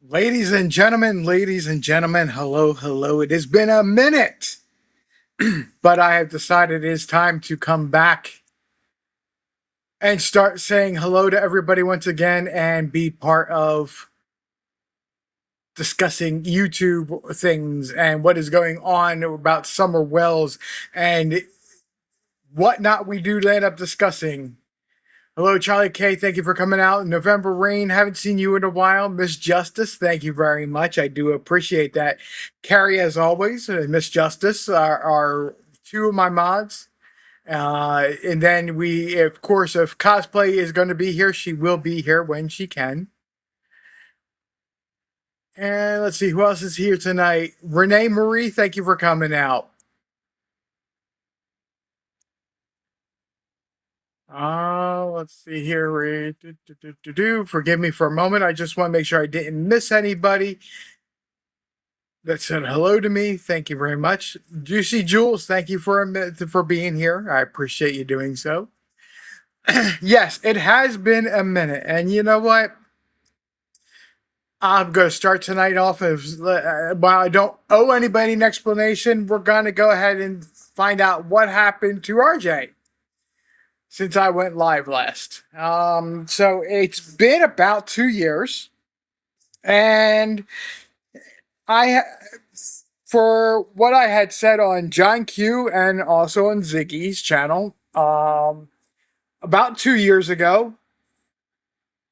Ladies and gentlemen, hello, hello. It has been a minute, but I have decided it is time to come back and start saying hello to everybody once again and be part of discussing YouTube things and what is going on about Summer Wells and whatnot we do end up discussing. Hello, Charlie K. Thank you for coming out. November Rain, haven't seen you in a while. Miss Justice, thank you very much. I do appreciate that. Carrie, as always, Miss Justice are two of my mods. And then we, of course, if cosplay is going to be here, she will be here when she can. And let's see who else is here tonight. Renee Marie, thank you for coming out. Let's see here. Forgive me for a moment. I just want to make sure I didn't miss anybody that said hello to me. Thank you very much. Juicy Jules, thank you for being here. I appreciate you doing so. Yes, it has been a minute. And you know what? I'm going to start tonight off as while I don't owe anybody an explanation, we're going to go ahead and find out what happened to RJ since I went live last. So it's been about 2 years, and I, for what I had said on John Q and also on Ziggy's channel, about 2 years ago,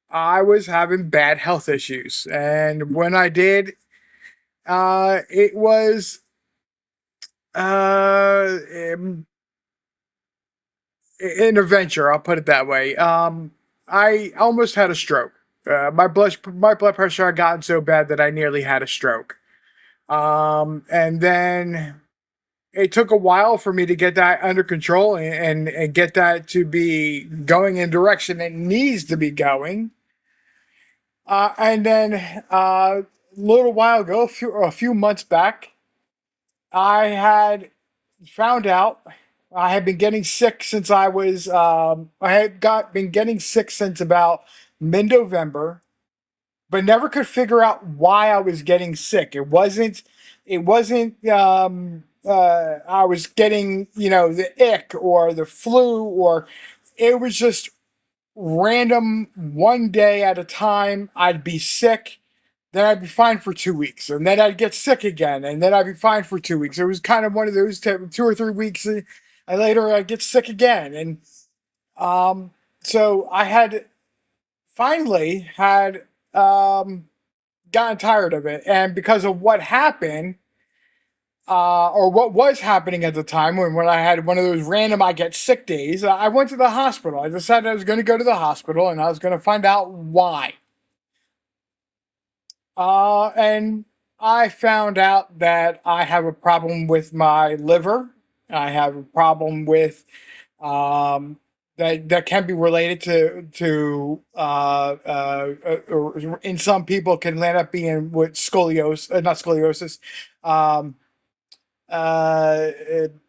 I was having bad health issues, and when I did, it was an adventure. I'll put it that way. I almost had a stroke. My blood pressure had gotten so bad that I nearly had a stroke. And then it took a while for me to get that under control and get that to be going in direction it needs to be going. And then a little while ago, a few months back, I had found out I had been getting sick since been getting sick since about mid-November, but never could figure out why I was getting sick. It wasn't I was getting, the ick or the flu, or it was just random. One day at a time I'd be sick, then I'd be fine for 2 weeks, and then I'd get sick again, and then I'd be fine for 2 weeks. It was kind of one of those 2 or 3 weeks, and later I'd get sick again. And so I had finally had gotten tired of it, and because of what happened, or what was happening at the time, when I had one of those random I get sick days, I went to the hospital. I decided I was going to go to the hospital and I was going to find out why. And I found out that I have a problem with my liver. I have a problem with that can be related or in some people can end up being with scoliosis, not scoliosis. Um, uh,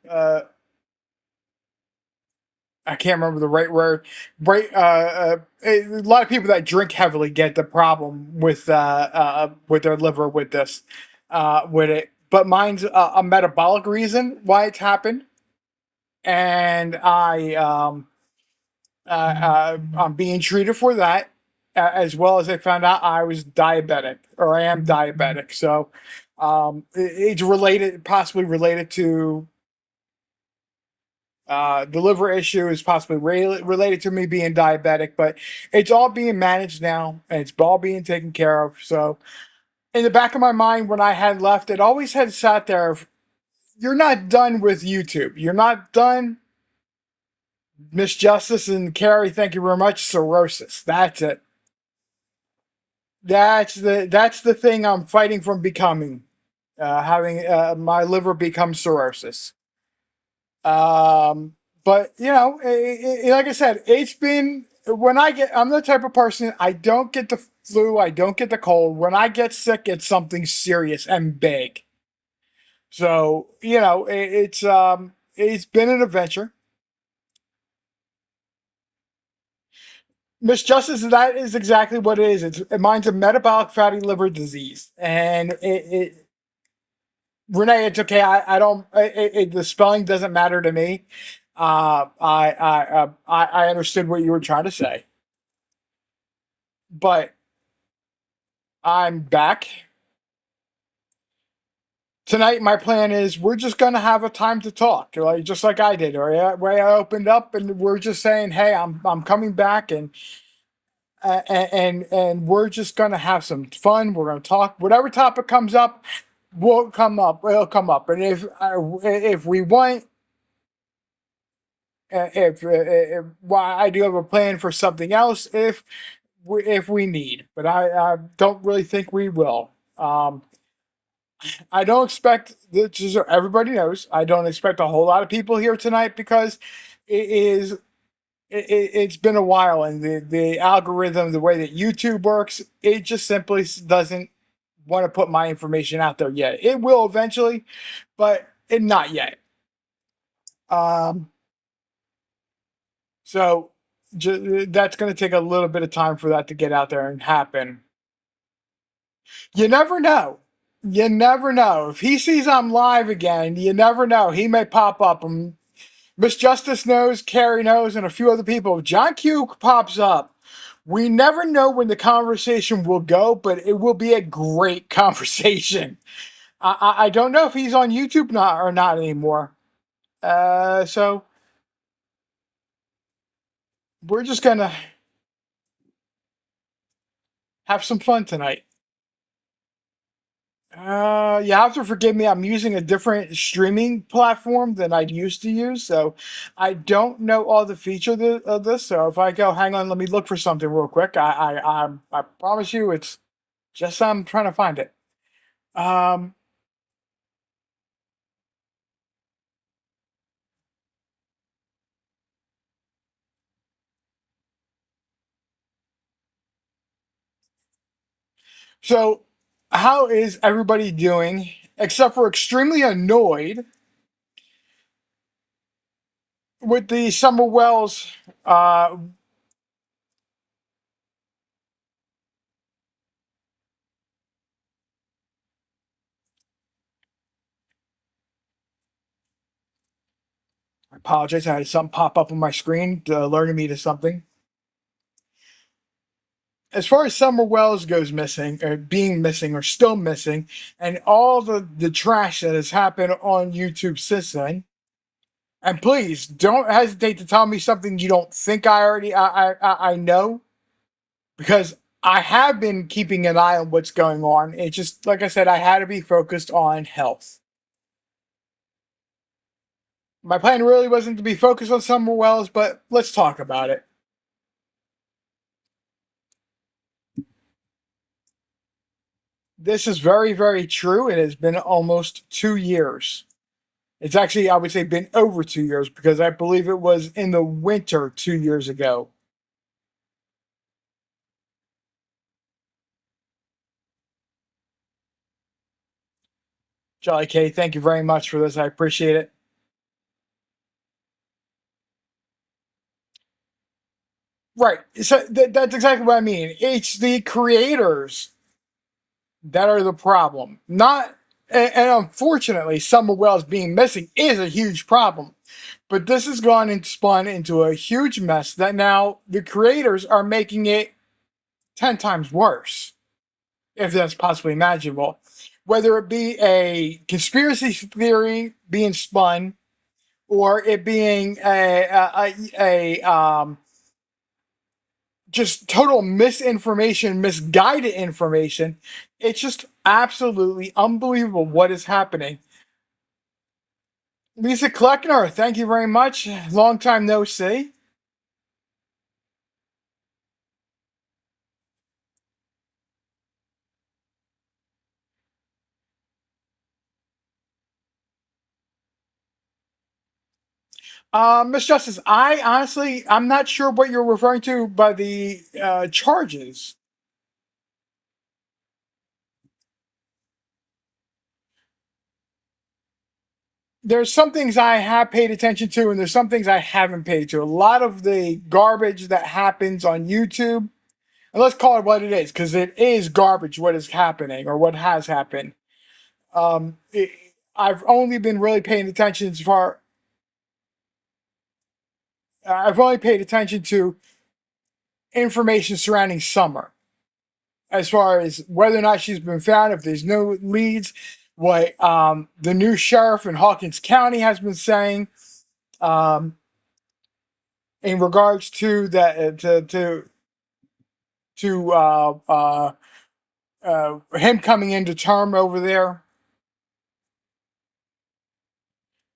uh, I can't remember the right word. Right, a lot of people that drink heavily get the problem with their liver with this, with it. But mine's a metabolic reason why it's happened, and I'm being treated for that, as well as I found out I was diabetic, or I am diabetic. So it's related, possibly related to the liver issue is possibly related to me being diabetic, but it's all being managed now and it's all being taken care of. So, in the back of my mind, when I had left, it always had sat there. You're not done with YouTube. You're not done. Miss Justice and Carrie, thank you very much. Cirrhosis. That's it. That's the thing I'm fighting from becoming. Having my liver become cirrhosis. Um, but like I said, it's been I'm the type of person, I don't get the flu, I don't get the cold. When I get sick, it's something serious and big. So it's been an adventure. Miss Justice, that is exactly what it is. Mine's a metabolic fatty liver disease, and Renee, it's okay. I don't. The spelling doesn't matter to me. I understood what you were trying to say, but I'm back tonight. My plan is we're just gonna have a time to talk, like just like I did, or where I opened up, and we're just saying, "Hey, I'm coming back," and we're just gonna have some fun. We're gonna talk. Whatever topic comes up, will come up. It'll come up, and if we want, well, I do have a plan for something else if we need, but I don't really think we will. I don't expect just so everybody knows. I don't expect a whole lot of people here tonight because it is it's been a while, and the algorithm, the way that YouTube works, it just simply doesn't want to put my information out there yet. It will eventually, but not yet. Um, so that's going to take a little bit of time for that to get out there and happen. You never know. You never know. If he sees I'm live again, you never know. He may pop up. And Miss Justice knows, Carrie knows, and a few other people. If John Q pops up, we never know when the conversation will go, but it will be a great conversation. I don't know if he's on YouTube not anymore. So we're just gonna have some fun tonight. You have to forgive me. I'm using a different streaming platform than I used to use, so I don't know all the features of this. So if I go, hang on, let me look for something real quick. I promise you, it's just I'm trying to find it. Um, so how is everybody doing? Except for extremely annoyed with the Summer Wells. I apologize. I had something pop up on my screen, alerting me to something. As far as Summer Wells goes missing, or being missing, or still missing, and all the trash that has happened on YouTube since then, and please don't hesitate to tell me something you don't think I know, because I have been keeping an eye on what's going on. It's just like I said, I had to be focused on health. My plan really wasn't to be focused on Summer Wells, but let's talk about it. This is very, very true. It has been almost 2 years. It's actually, I would say, been over 2 years because I believe it was in the winter 2 years ago. Jolly K, thank you very much for this. I appreciate it. Right. So that's exactly what I mean. It's the creators that are the problem. Not, and unfortunately, Summer Wells being missing is a huge problem. But this has gone and spun into a huge mess that now the creators are making it 10 times worse, if that's possibly imaginable. Whether it be a conspiracy theory being spun or it being a just total misinformation, misguided information, it's just absolutely unbelievable what is happening. Lisa Kleckner, thank you very much. Long time no see. Miss Justice, I honestly, I'm not sure what you're referring to by the charges. there's some things I have paid attention to, and there's some things I haven't paid to. A lot of the garbage that happens on YouTube, and let's call it what it is, because it is garbage. What is happening or what has happened? Um, it, I've only been really paying attention as far. I've only paid attention to information surrounding Summer, as far as whether or not she's been found, if there's no leads, what the new sheriff in Hawkins County has been saying um, in regards to that to him coming into term over there.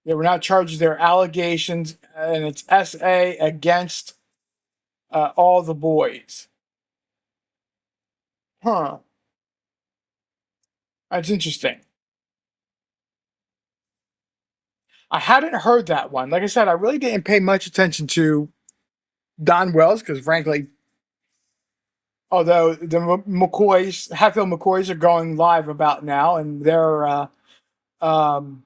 They were not charged their allegations, and it's SA against all the boys. Huh. That's interesting. I hadn't heard that one. Like I said, I really didn't pay much attention to Don Wells because, frankly, although the McCoys, Hatfield McCoys, are going live about now, and um,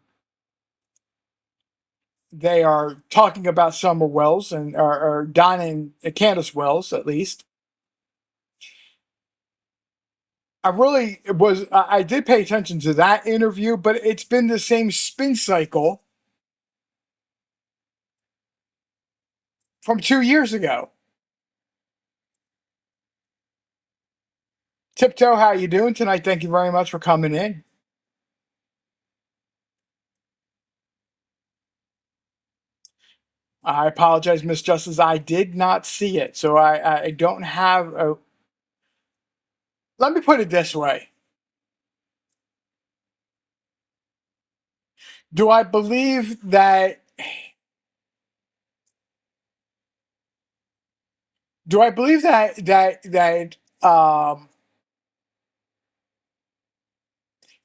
they are talking about Summer Wells and or Don and Candace Wells, at least. I did pay attention to that interview, but it's been the same spin cycle from 2 years ago. Tiptoe, how you doing tonight? Thank you very much for coming in. I apologize, Miss Justice. I did not see it, so I don't have a. Let me put it this way: Do I believe that? Do I believe that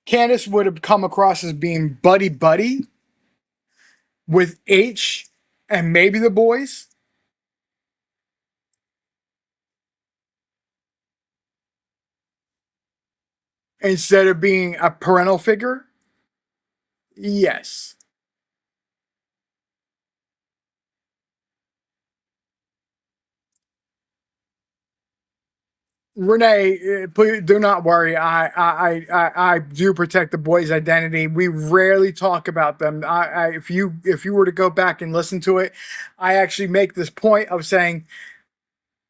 Candace would have come across as being buddy buddy with H and maybe the boys instead of being a parental figure? Yes. Renee, please do not worry. I do protect the boys' identity. We rarely talk about them. If you were to go back and listen to it, I actually make this point of saying,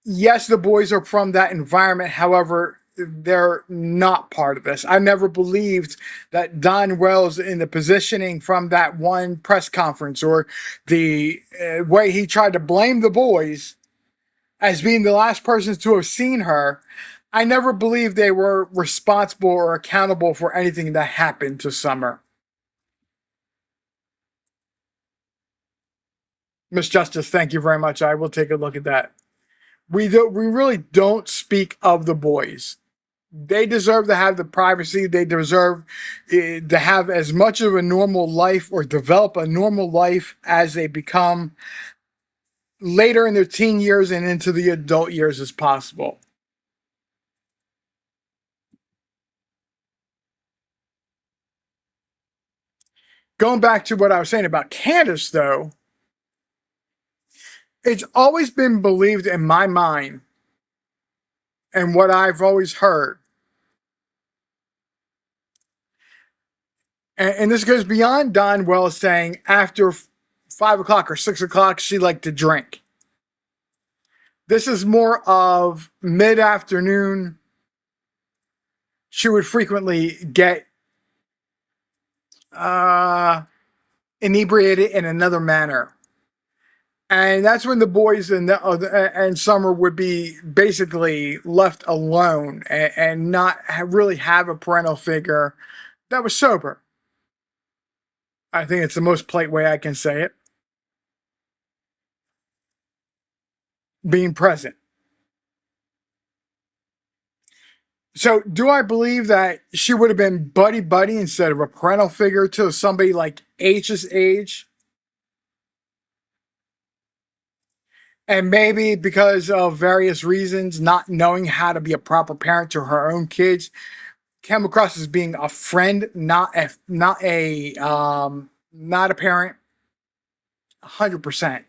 yes, the boys are from that environment. However, they're not part of this. I never believed that Don Wells, in the positioning from that one press conference or the way he tried to blame the boys as being the last persons to have seen her, I never believed they were responsible or accountable for anything that happened to Summer. Miss Justice, thank you very much. I will take a look at that. We really don't speak of the boys. They deserve to have the privacy. They deserve to have as much of a normal life or develop a normal life as they become later in their teen years and into the adult years as possible. Going back to what I was saying about Candace, though, it's always been believed in my mind and what I've always heard. And this goes beyond Don Wells saying after 5 o'clock or 6 o'clock, she liked to drink. This is more of mid afternoon. She would frequently get inebriated in another manner. And that's when the boys and Summer would be basically left alone and not really have a parental figure that was sober. I think it's the most polite way I can say it. Being present. So, do I believe that she would have been buddy buddy instead of a parental figure to somebody like H's age? And maybe because of various reasons, not knowing how to be a proper parent to her own kids, came across as being a friend, not a Not a parent. 100%.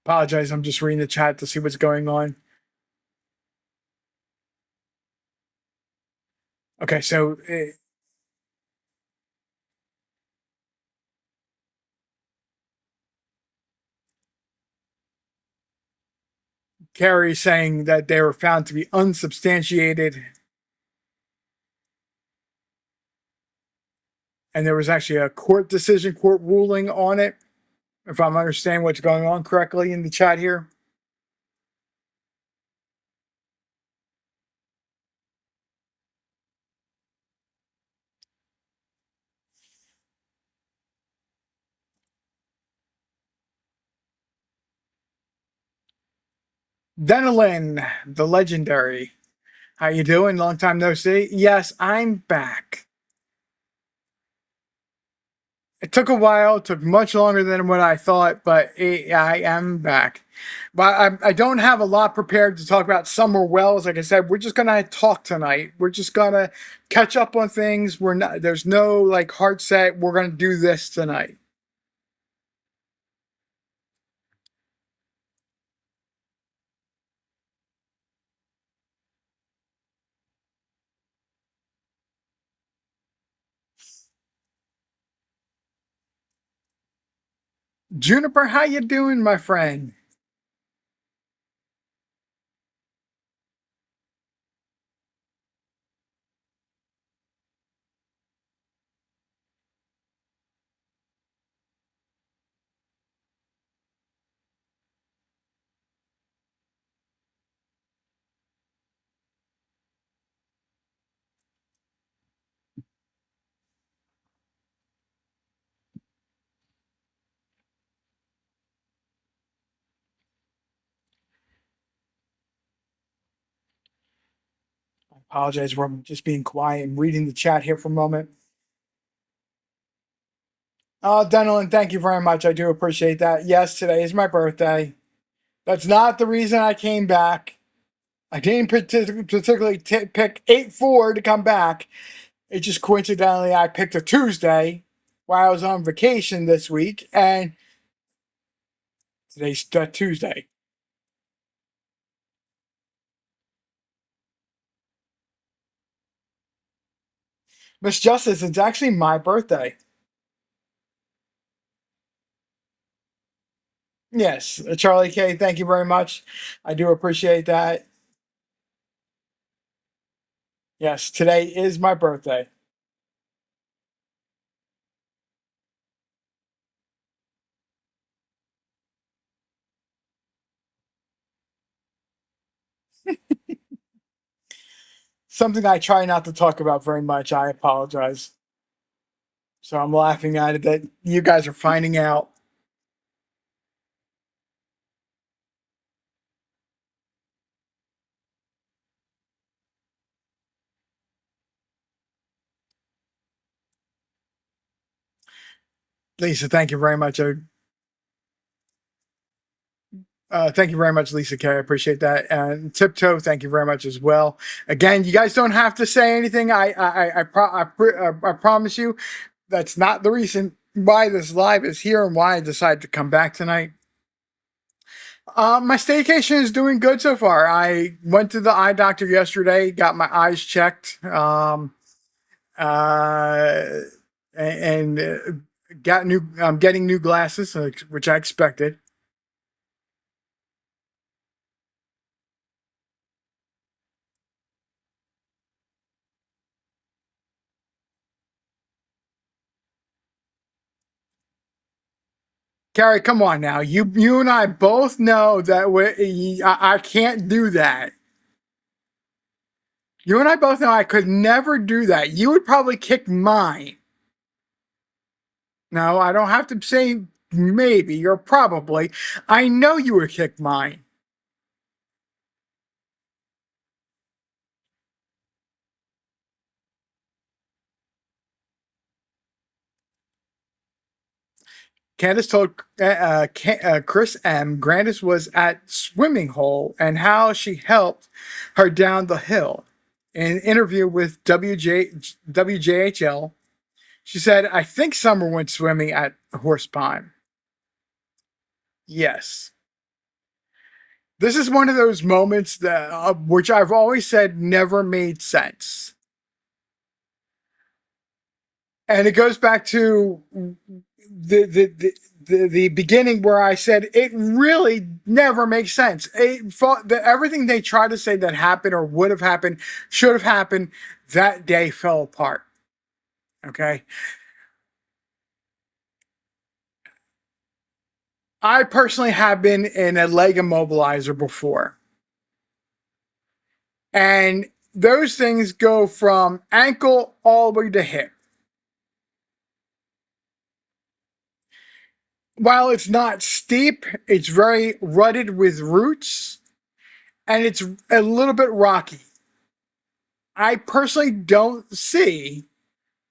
Apologize. I'm just reading the chat to see what's going on. Okay, so Carrie saying that they were found to be unsubstantiated, and there was actually a court decision, court ruling on it. If I'm understanding what's going on correctly in the chat here. Denelin, the legendary. How you doing? Long time no see. Yes, I'm back. It took a while. It took much longer than what I thought, but I am back. But I don't have a lot prepared to talk about Summer Wells. Like I said, we're just gonna talk tonight. We're just gonna catch up on things. We're not. There's no like hard set. We're gonna do this tonight. Juniper, how you doing, my friend? I apologize for just being quiet and reading the chat here for a moment. Denelin, thank you very much. I do appreciate that. Yes, today is my birthday. That's not the reason I came back. I didn't particularly pick 8/4 to come back. It just coincidentally I picked a Tuesday while I was on vacation this week, and today's Tuesday. Miss Justice, it's actually my birthday. Yes, Charlie K, thank you very much. I do appreciate that. Yes, today is my birthday. Something I try not to talk about very much. I apologize. So I'm laughing at it that you guys are finding out. Lisa, thank you very much. Thank you very much, Lisa K. I appreciate that. And Tiptoe, thank you very much as well. Again, you guys don't have to say anything. I promise you, that's not the reason why this live is here and why I decided to come back tonight. My staycation is doing good so far. I went to the eye doctor yesterday, got my eyes checked, uh, and got new. I'm getting new glasses, which I expected. Carrie, come on now. You and I both know that I can't do that. You and I both know I could never do that. You would probably kick mine. No, I don't have to say maybe or probably. I know you would kick mine. Candace told Chris M. Grandis was at swimming hole and how she helped her down the hill. In an interview with WJHL, she said, "I think Summer went swimming at Horse Pond." Yes. This is one of those moments that, which I've always said never made sense. And it goes back to the beginning where I said it really never makes sense. Everything they try to say that happened or would have happened, should have happened, that day fell apart. Okay. I personally have been in a leg immobilizer before. And those things go from ankle all the way to hip. While it's not steep, it's very rutted with roots and it's a little bit rocky. I personally don't see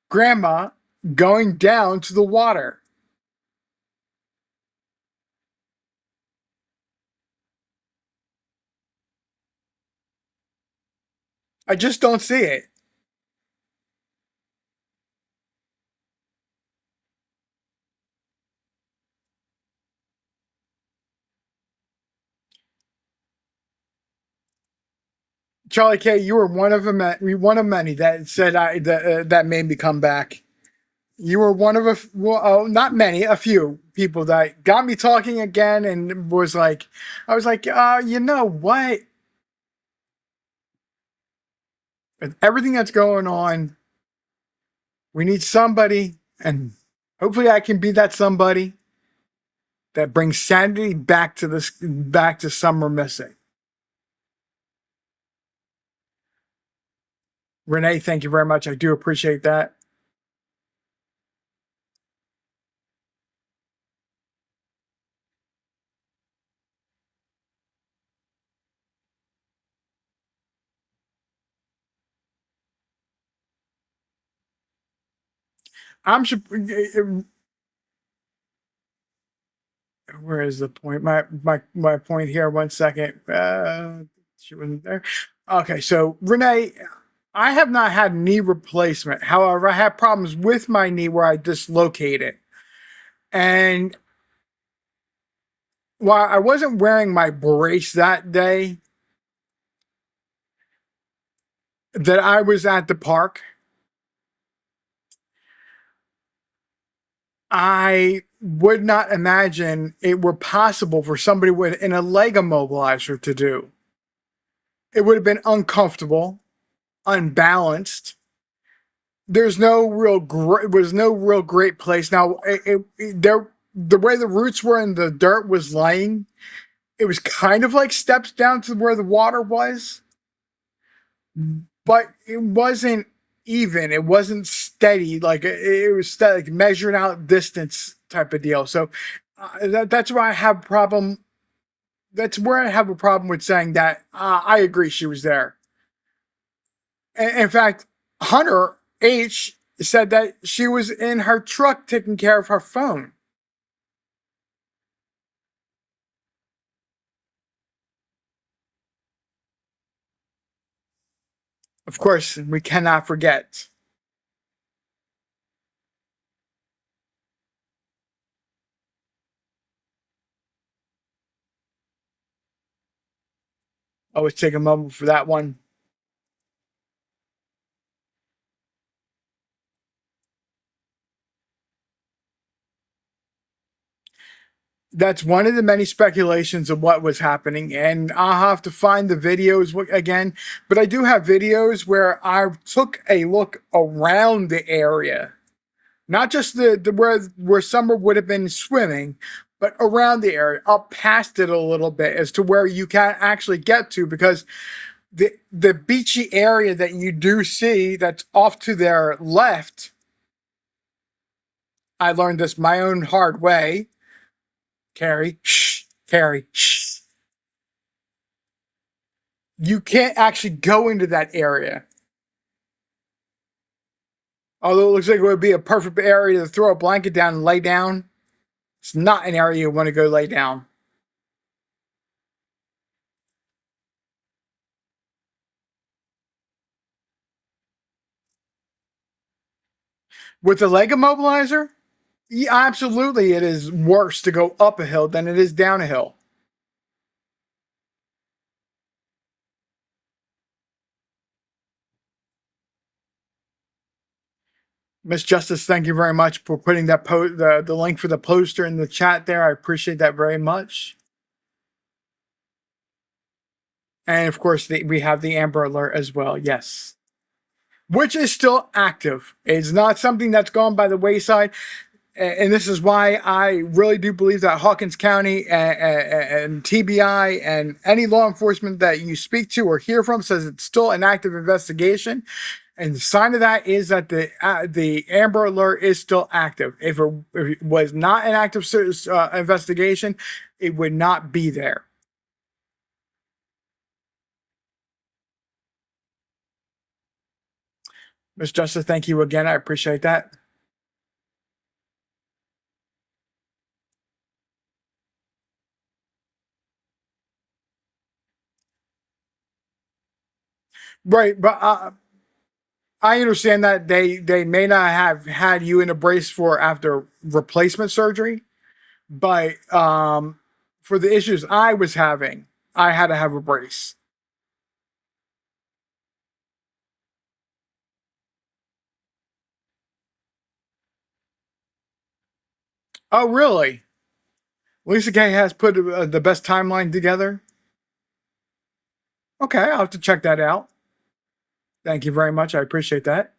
Grandma going down to the water. I just don't see it. Charlie K, you were one of one of many that said that made me come back. You were one of not many, a few people that got me talking again, and was like, I was like, you know what? With everything that's going on, we need somebody, and hopefully, I can be that somebody that brings sanity back to Summer Missing. Renee, thank you very much. I do appreciate that. I'm where is the point? My point here. 1 second. She wasn't there. Okay, so Renee, I have not had knee replacement. However, I had problems with my knee where I dislocated, and while I wasn't wearing my brace that day that I was at the park, I would not imagine it were possible for somebody with in a leg immobilizer to do. It would have been uncomfortable, unbalanced. There's no real was no real great place. Now, there the way the roots were and the dirt was laying, it was kind of like steps down to where the water was, but it wasn't even. It wasn't steady. Like it was steady, like measured out distance type of deal. So that's why I have a problem. That's where I have a problem with saying that. I agree she was there. In fact, Hunter H said that she was in her truck taking care of her phone. Of course, we cannot forget. Always take a moment for that one. That's one of the many speculations of what was happening, and I'll have to find the videos again. But I do have videos where I took a look around the area, not just the where Summer would have been swimming, but around the area, up past it a little bit, as to where you can actually get to, because the beachy area that you do see that's off to their left. I learned this my own hard way. Carrie, shh, Carrie, shh. You can't actually go into that area. Although it looks like it would be a perfect area to throw a blanket down and lay down. It's not an area you want to go lay down. With the leg immobilizer, yeah, absolutely, it is worse to go up a hill than it is down a hill. Miss Justice, thank you very much for putting that the link for the poster in the chat there. I appreciate that very much. And of course, we have the Amber Alert as well. Yes, which is still active. It's not something that's gone by the wayside. And this is why I really do believe that Hawkins County and TBI and any law enforcement that you speak to or hear from says it's still an active investigation. And the sign of that is that the Amber Alert is still active. If it was not an active investigation, it would not be there. Ms. Justice, thank you again. I appreciate that. Right, but I understand that they may not have had you in a brace for after replacement surgery, but for the issues I was having, I had to have a brace. Oh, really? Lisa Kay has put the best timeline together. Okay, I'll have to check that out. Thank you very much. I appreciate that.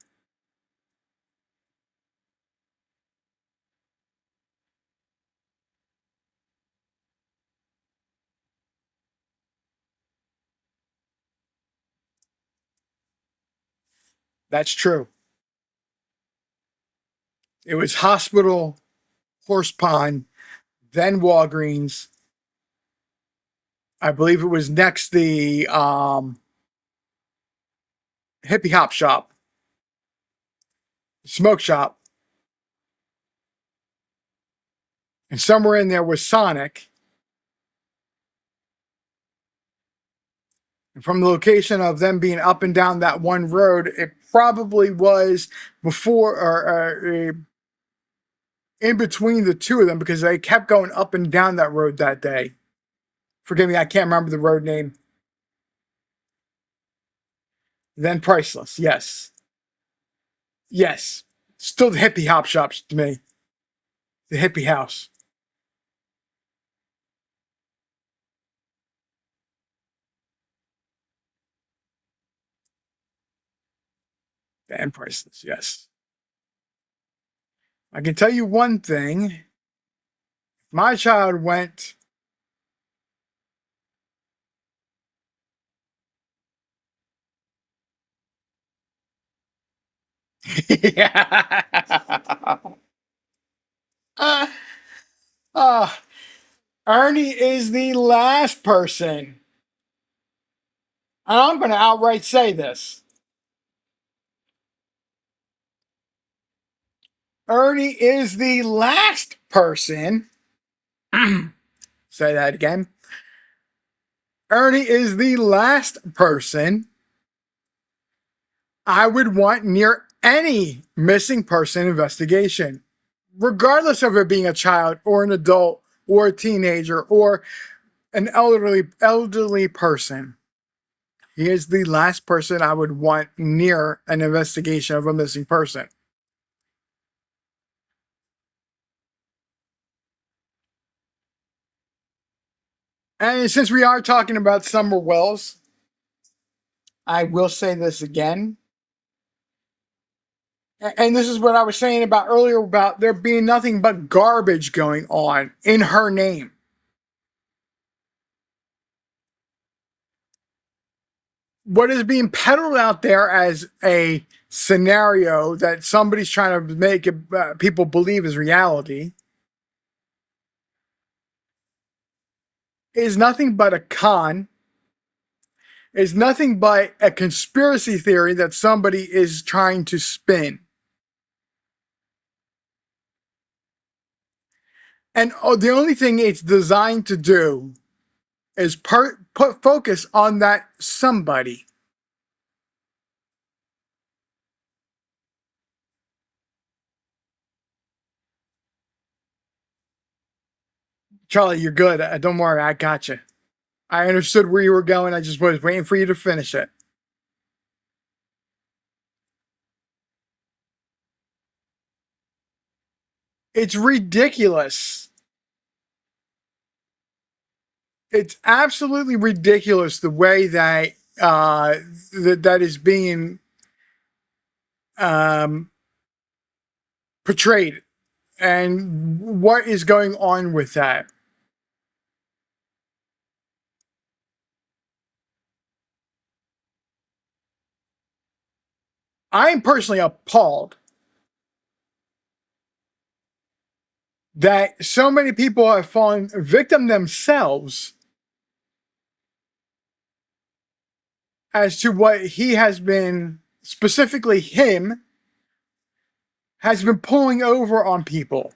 That's true. It was hospital, Horse Pond, then Walgreens. I believe it was next the hippie hop shop, smoke shop, and somewhere in there was Sonic. And from the location of them being up and down that one road, it probably was before or in between the two of them because they kept going up and down that road that day. Forgive me, I can't remember the road name. Then Priceless, yes. Yes. Still the hippie hop shops to me. The hippie house. And Priceless, yes. I can tell you one thing. My child went yeah. uh, uh, Ernie is the last person. And I'm going to outright say this. Ernie is the last person. Say that again. Ernie is the last person I would want near any missing person investigation, regardless of it being a child or an adult or a teenager or an elderly person. He is the last person I would want near an investigation of a missing person. And since we are talking about Summer Wells, I will say this again. And this is what I was saying about earlier about there being nothing but garbage going on in her name. What is being peddled out there as a scenario that somebody's trying to make people believe is reality is nothing but a con, is nothing but a conspiracy theory that somebody is trying to spin. And the only thing it's designed to do is put focus on that somebody. Charlie, you're good. Don't worry, I got you. I understood where you were going. I just was waiting for you to finish it. It's ridiculous. It's absolutely ridiculous the way that that is being um, portrayed and what is going on with that. I'm personally appalled that so many people have fallen victim themselves as to what he has been, specifically him, has been pulling over on people.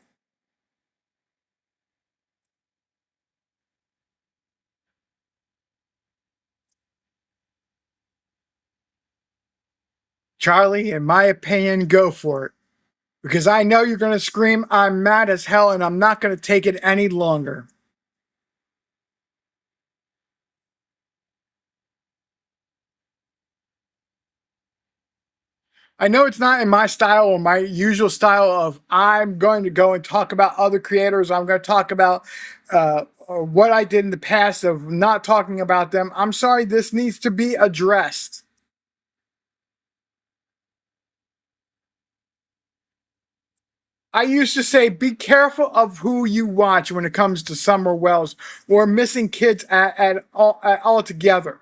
Charlie, in my opinion, go for it. Because I know you're going to scream, I'm mad as hell, and I'm not going to take it any longer. I know it's not in my style or my usual style of I'm going to go and talk about other creators. I'm going to talk about what I did in the past of not talking about them. I'm sorry, this needs to be addressed. I used to say, be careful of who you watch when it comes to Summer Wells or missing kids at altogether.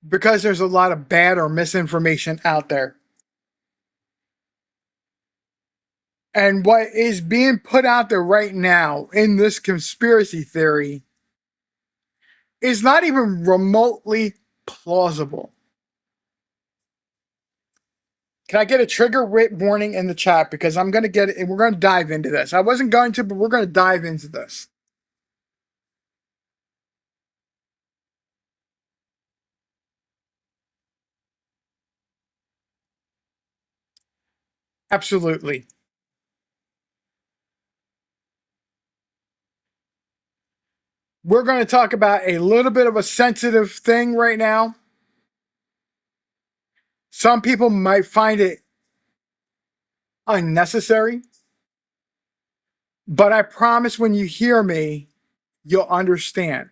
Because there's a lot of bad or misinformation out there. And what is being put out there right now in this conspiracy theory is not even remotely plausible. Can I get a trigger warning in the chat? Because I'm going to get it. We're going to dive into this. I wasn't going to, but we're going to dive into this. Absolutely. We're going to talk about a little bit of a sensitive thing right now. Some people might find it unnecessary, but I promise when you hear me, you'll understand.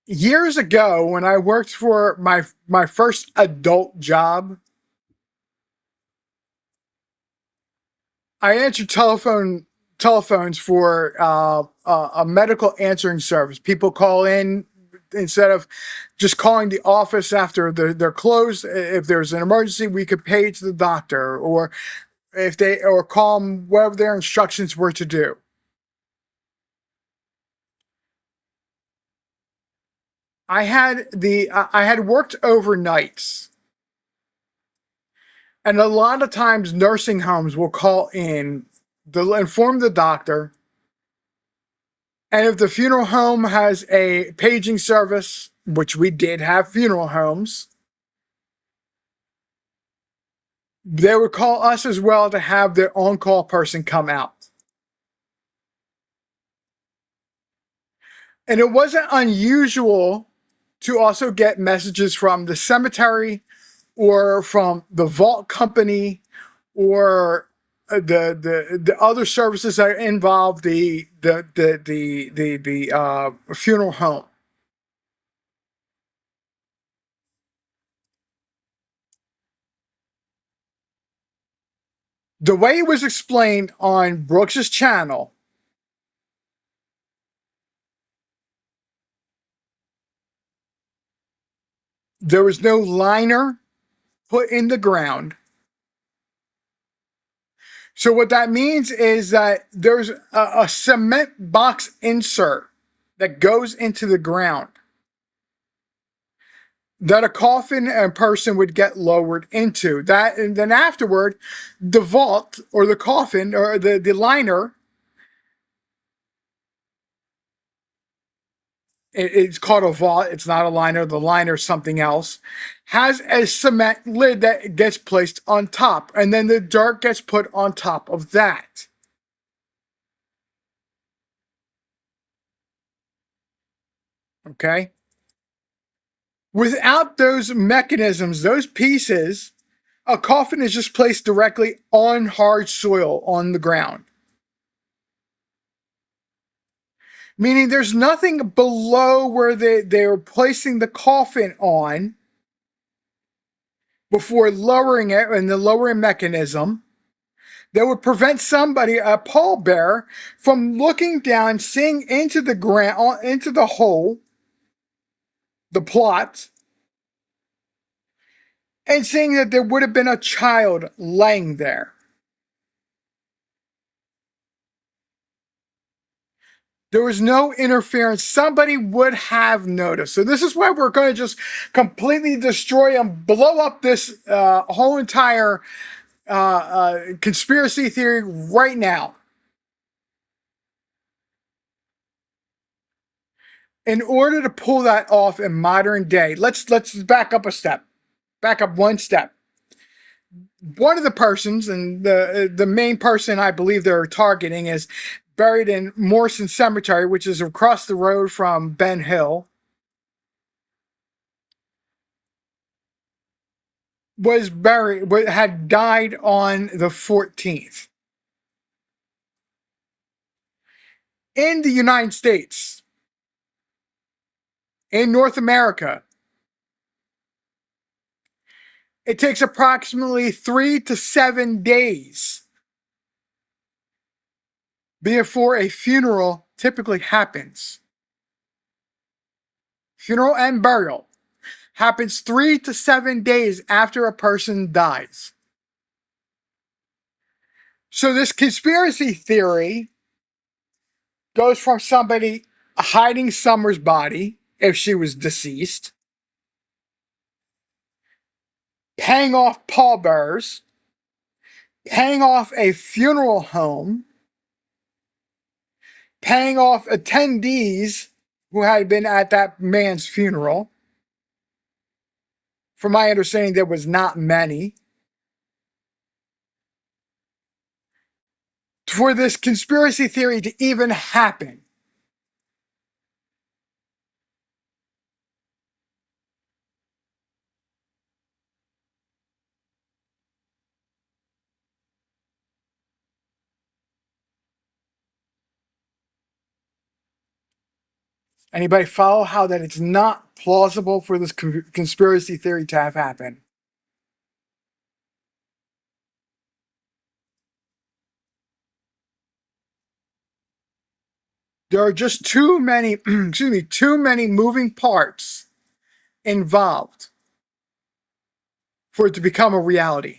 Years ago, when I worked for my first adult job, I answered telephones for a medical answering service. People call in instead of just calling the office after they're closed. If there's an emergency, we could page the doctor, or if they or call them whatever their instructions were to do. I had worked overnights, and a lot of times nursing homes will call in to inform the doctor. And if the funeral home has a paging service, which we did have funeral homes, they would call us as well to have their on-call person come out. And it wasn't unusual to also get messages from the cemetery or from the vault company or the other services that involve the funeral home. The way it was explained on Brooks's channel, there was no liner put in the ground. So what that means is that there's a cement box insert that goes into the ground. that a coffin and person would get lowered into. That, and then afterward, the vault or the coffin or the liner, it's called a vault. It's not a liner. The liner is something else. Has a cement lid that gets placed on top, and then the dirt gets put on top of that. Okay? Without those mechanisms, those pieces, a coffin is just placed directly on hard soil on the ground. Meaning there's nothing below where they're placing the coffin on before lowering it in the lowering mechanism that would prevent somebody, a pallbearer, from looking down, seeing into the ground, into the hole, the plot, and seeing that there would have been a child laying there. There was no interference. Somebody would have noticed. So this is why we're going to just completely destroy and blow up this whole entire conspiracy theory right now. In order to pull that off in modern day, let's back up a step. Back up one step. One of the persons, and the main person I believe they're targeting, is buried in Morrison Cemetery, which is across the road from Ben Hill. Was buried, had died on the 14th. In the United States, in North America, it takes approximately 3 to 7 days before a funeral typically happens. Funeral and burial happens 3 to 7 days after a person dies. So this conspiracy theory goes from somebody hiding Summer's body, if she was deceased, paying off pallbearers, paying off a funeral home, paying off attendees who had been at that man's funeral. From my understanding, there was not many. For this conspiracy theory to even happen. Anybody follow how that it's not plausible for this conspiracy theory to have happened? There are just too many, excuse me, too many moving parts involved for it to become a reality.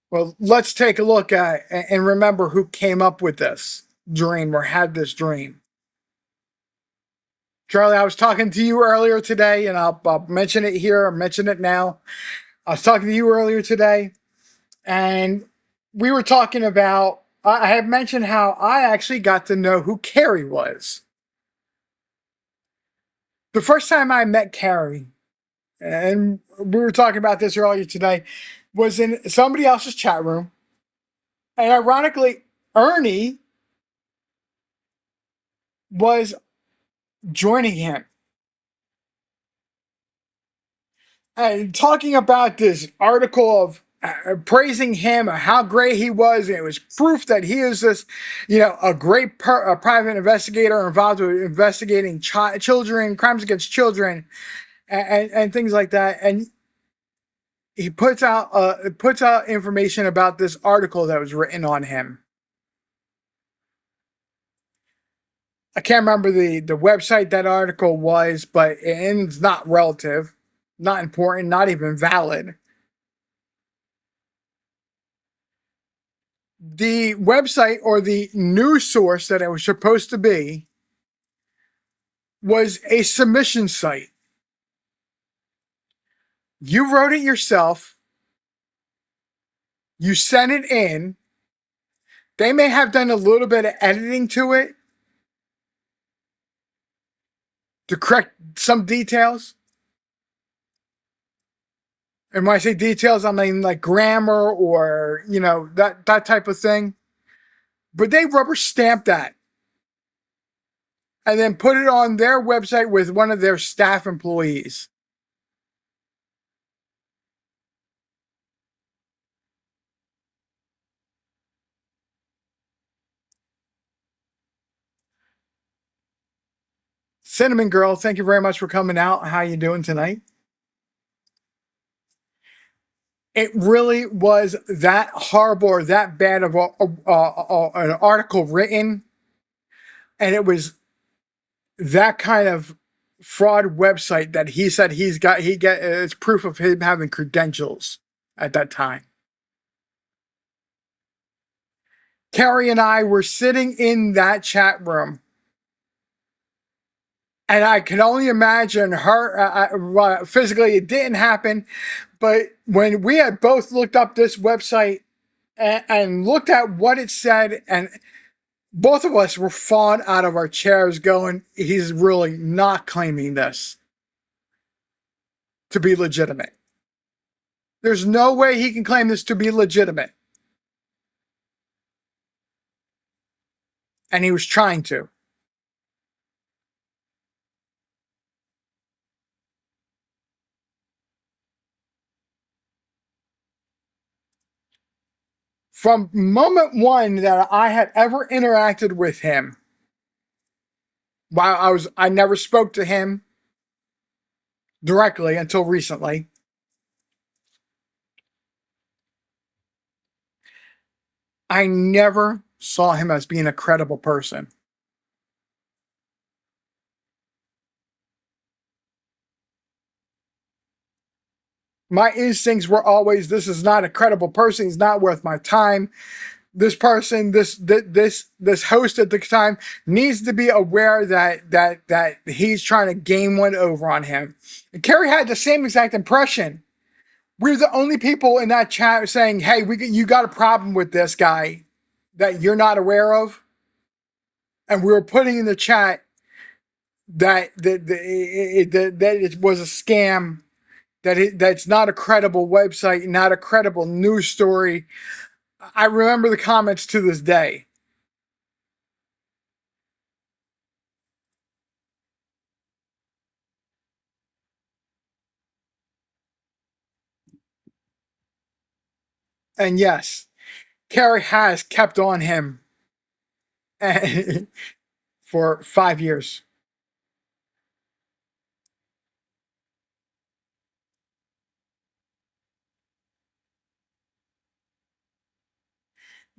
Well, let's take a look at and remember who came up with this dream or had this dream. Charlie, I was talking to you earlier today, and I'll mention it here, I'll mention it now. I was talking to you earlier today, and we were talking about, I had mentioned how I actually got to know who Carrie was. The first time I met Carrie, and we were talking about this earlier today, was in somebody else's chat room. And ironically, Ernie was joining him and talking about this article of praising him, how great he was. And it was proof that he is this, a great a private investigator involved with investigating children, crimes against children, and things like that. And he puts out information about this article that was written on him. I can't remember the website that article was, but it's not relative, not important, not even valid. The website or the news source that it was supposed to be was a submission site. You wrote it yourself. You sent it in. They may have done a little bit of editing to it to correct some details. And when I say details, I mean like grammar or, that type of thing. But they rubber stamped that and then put it on their website with one of their staff employees. Cinnamon Girl, thank you very much for coming out. How you doing tonight? It really was that horrible or that bad of an article written, and it was that kind of fraud website that he said he get it's proof of him having credentials at that time. Carrie and I were sitting in that chat room, and I can only imagine her physically. It didn't happen, but when we had both looked up this website and looked at what it said, and both of us were falling out of our chairs going, he's really not claiming this to be legitimate. There's no way he can claim this to be legitimate. And he was trying to. From moment one that I had ever interacted with him, while I never spoke to him directly until recently. I never saw him as being a credible person. My instincts were always, this is not a credible person. He's not worth my time. This person, this host at the time needs to be aware that he's trying to gain one over on him. And Carrie had the same exact impression. We're the only people in that chat saying, "Hey, you got a problem with this guy that you're not aware of," and we were putting in the chat that it was a scam, that's not a credible website, not a credible news story. I remember the comments to this day. And yes, Carrie has kept on him for 5 years.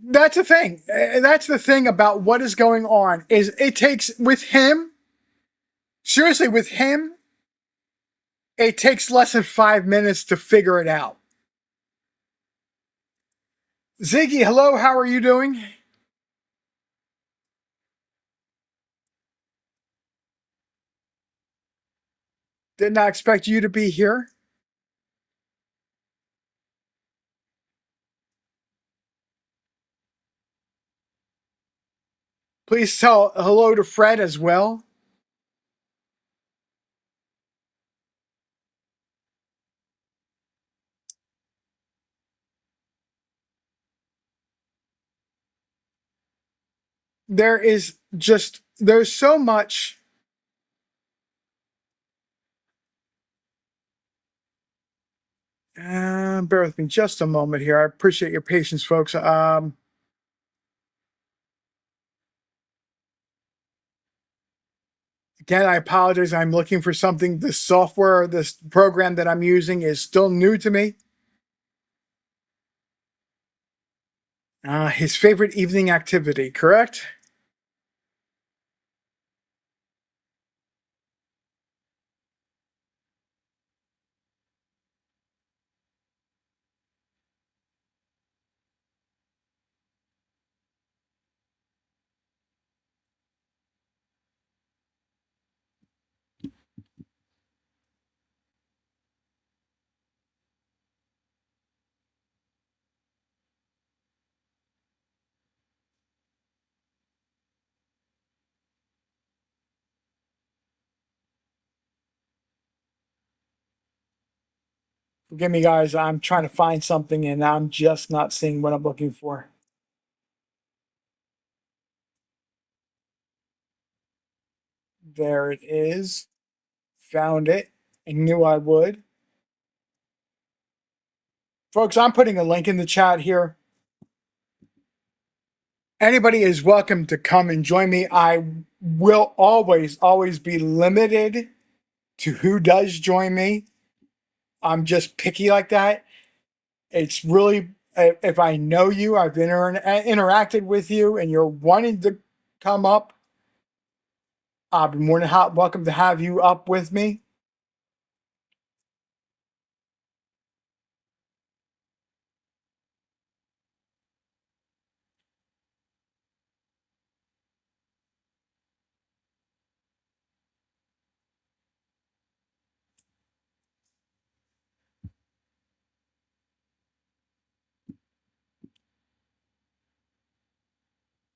That's the thing. That's the thing about what is going on is it takes with him. Seriously, with him, it takes less than 5 minutes to figure it out. Ziggy, hello. How are you doing? Did not expect you to be here. Please tell hello to Fred as well. There's so much. Bear with me just a moment here. I appreciate your patience, folks. Again, I apologize. I'm looking for something. This software, this program that I'm using is still new to me. His favorite evening activity, correct? Forgive me, guys. I'm trying to find something and I'm just not seeing what I'm looking for. There it is. Found it. I knew I would. Folks, I'm putting a link in the chat here. Anybody is welcome to come and join me. I will always be limited to who does join me. I'm just picky like that. It's really, if I know you, I've interacted with you, and you're wanting to come up, I'll be more than welcome to have you up with me.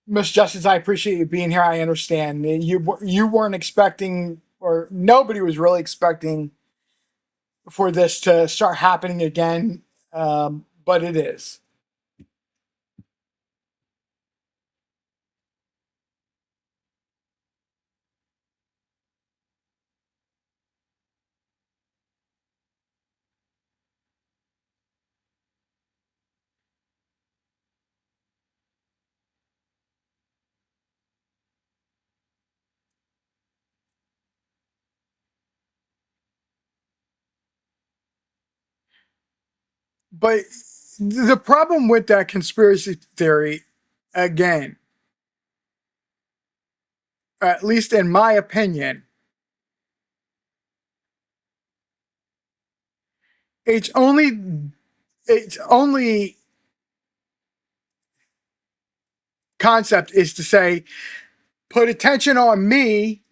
Miss Justice, I appreciate you being here. I understand you weren't expecting, or nobody was really expecting for this to start happening again, but it is. But the problem with that conspiracy theory, again, at least in my opinion, it's only concept is to say, put attention on me,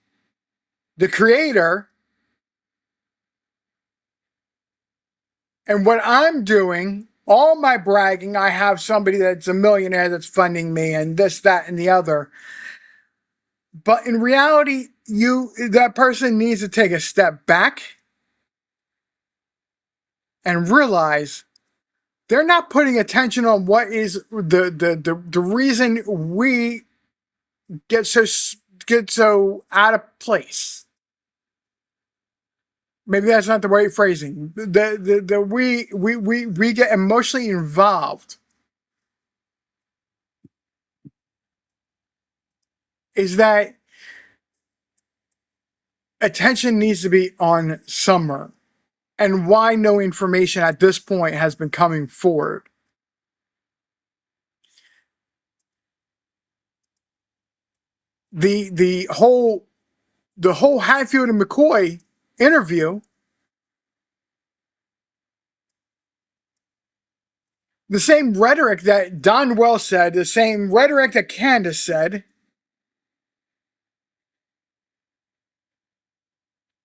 the creator, and what I'm doing, all my bragging, I have somebody that's a millionaire that's funding me and this, that, and the other. But in reality, that person needs to take a step back and realize they're not putting attention on what is the reason we get so out of place. Maybe that's not the right phrasing. We get emotionally involved. Is that attention needs to be on Summer, and why no information at this point has been coming forward. The whole Hatfield and McCoy interview, the same rhetoric that Don Wells said, the same rhetoric that Candace said,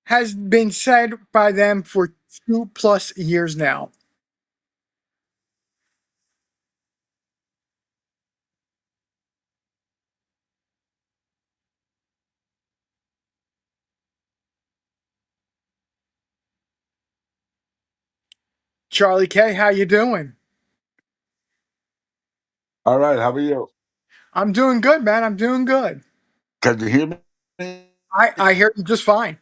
has been said by them for 2+ years now. Charlie K, how you doing? All right, how are you? I'm doing good, man. I'm doing good. Can you hear me? I hear you just fine.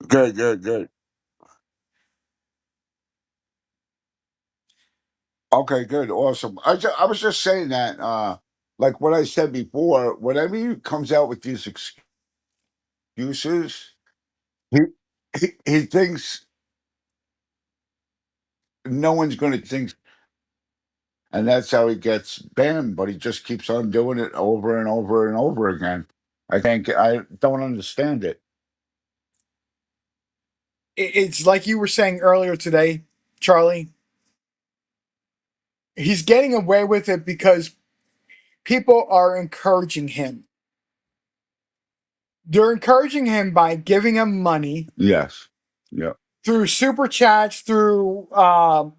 Good, good, good. Okay, good, awesome. I was just saying that, like what I said before, whenever he comes out with these excuses, he he thinks no one's going to think, and that's how he gets banned. But he just keeps on doing it over and over and over again. I don't understand it. It's like you were saying earlier today, Charlie. He's getting away with it because people are encouraging him. They're encouraging him by giving him money Yes. Yeah. through super chats, through Venmo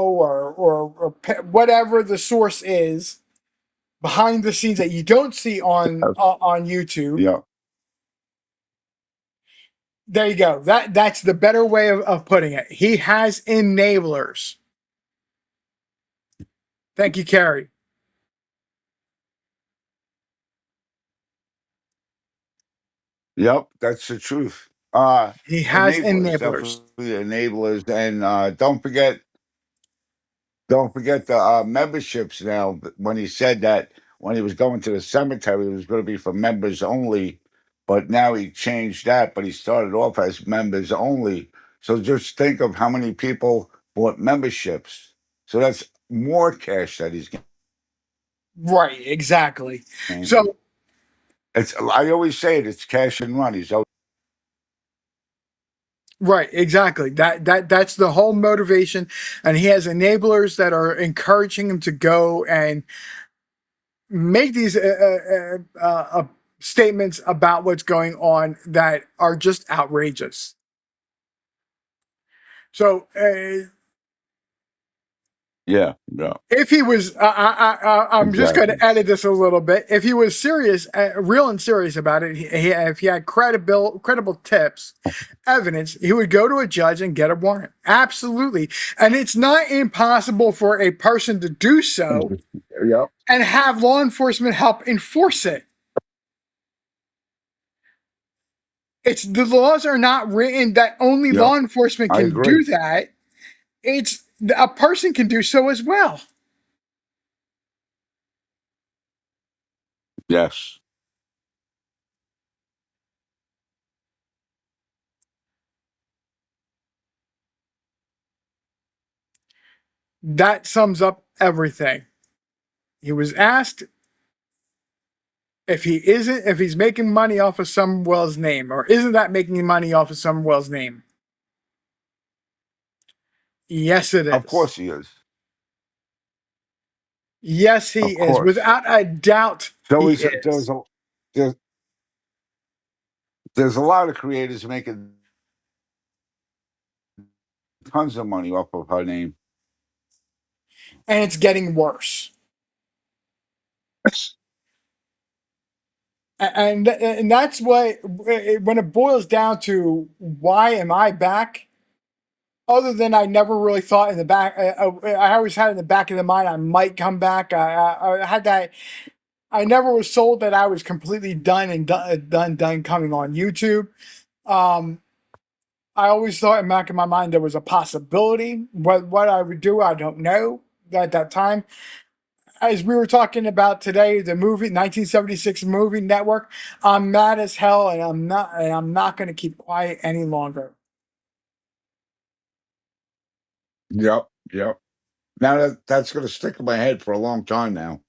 or whatever the source is behind the scenes that you don't see on Yes. on YouTube. Yeah. There you go. That's the better way of putting it. He has enablers. Thank you, Carrie. Yep, that's the truth. He has Enablers, enablers. definitely enablers, and don't forget the memberships now. When he said that when he was going to the cemetery, it was going to be for members only, but now he changed that. But he started off as members only. So just think of how many people bought memberships. So that's more cash that he's Right, exactly. gaining. So It's I always say it. It's cash and run. He's always, right, exactly. That's the whole motivation, and he has enablers that are encouraging him to go and make these statements about what's going on that are just outrageous. So yeah, yeah, if he was, I'm just going exactly. to edit this a little bit. If he was serious, real and serious about it, if he had credible tips, evidence, he would go to a judge and get a warrant. Absolutely, and it's not impossible for a person to do so Yep. and have law enforcement help enforce it. It's the laws are not written that only Yep. law enforcement I can agree. do that. It's a person can do so as well. Yes. That sums up everything. He was asked if he's making money off of Summerwell's name, or isn't that making money off of Summerwell's name? Yes, it Of is. course he is. Yes, he Of is. course. Without a doubt, So he is is. there's there's a lot of creators making tons of money off of her name. And it's getting worse. And that's what, when it boils down to why am I back? Other than I never really thought in the back, I always had in the back of the mind I might come back. I had that. I never was sold that I was completely done and done coming on YouTube. Um, I always thought in the back of my mind there was a possibility. What I would do, I don't know at that time. As we were talking about today, the movie 1976 movie network, I'm mad as hell, and I'm not going to keep quiet any longer. Yep. Yep. Now that's going to stick in my head for a long time now.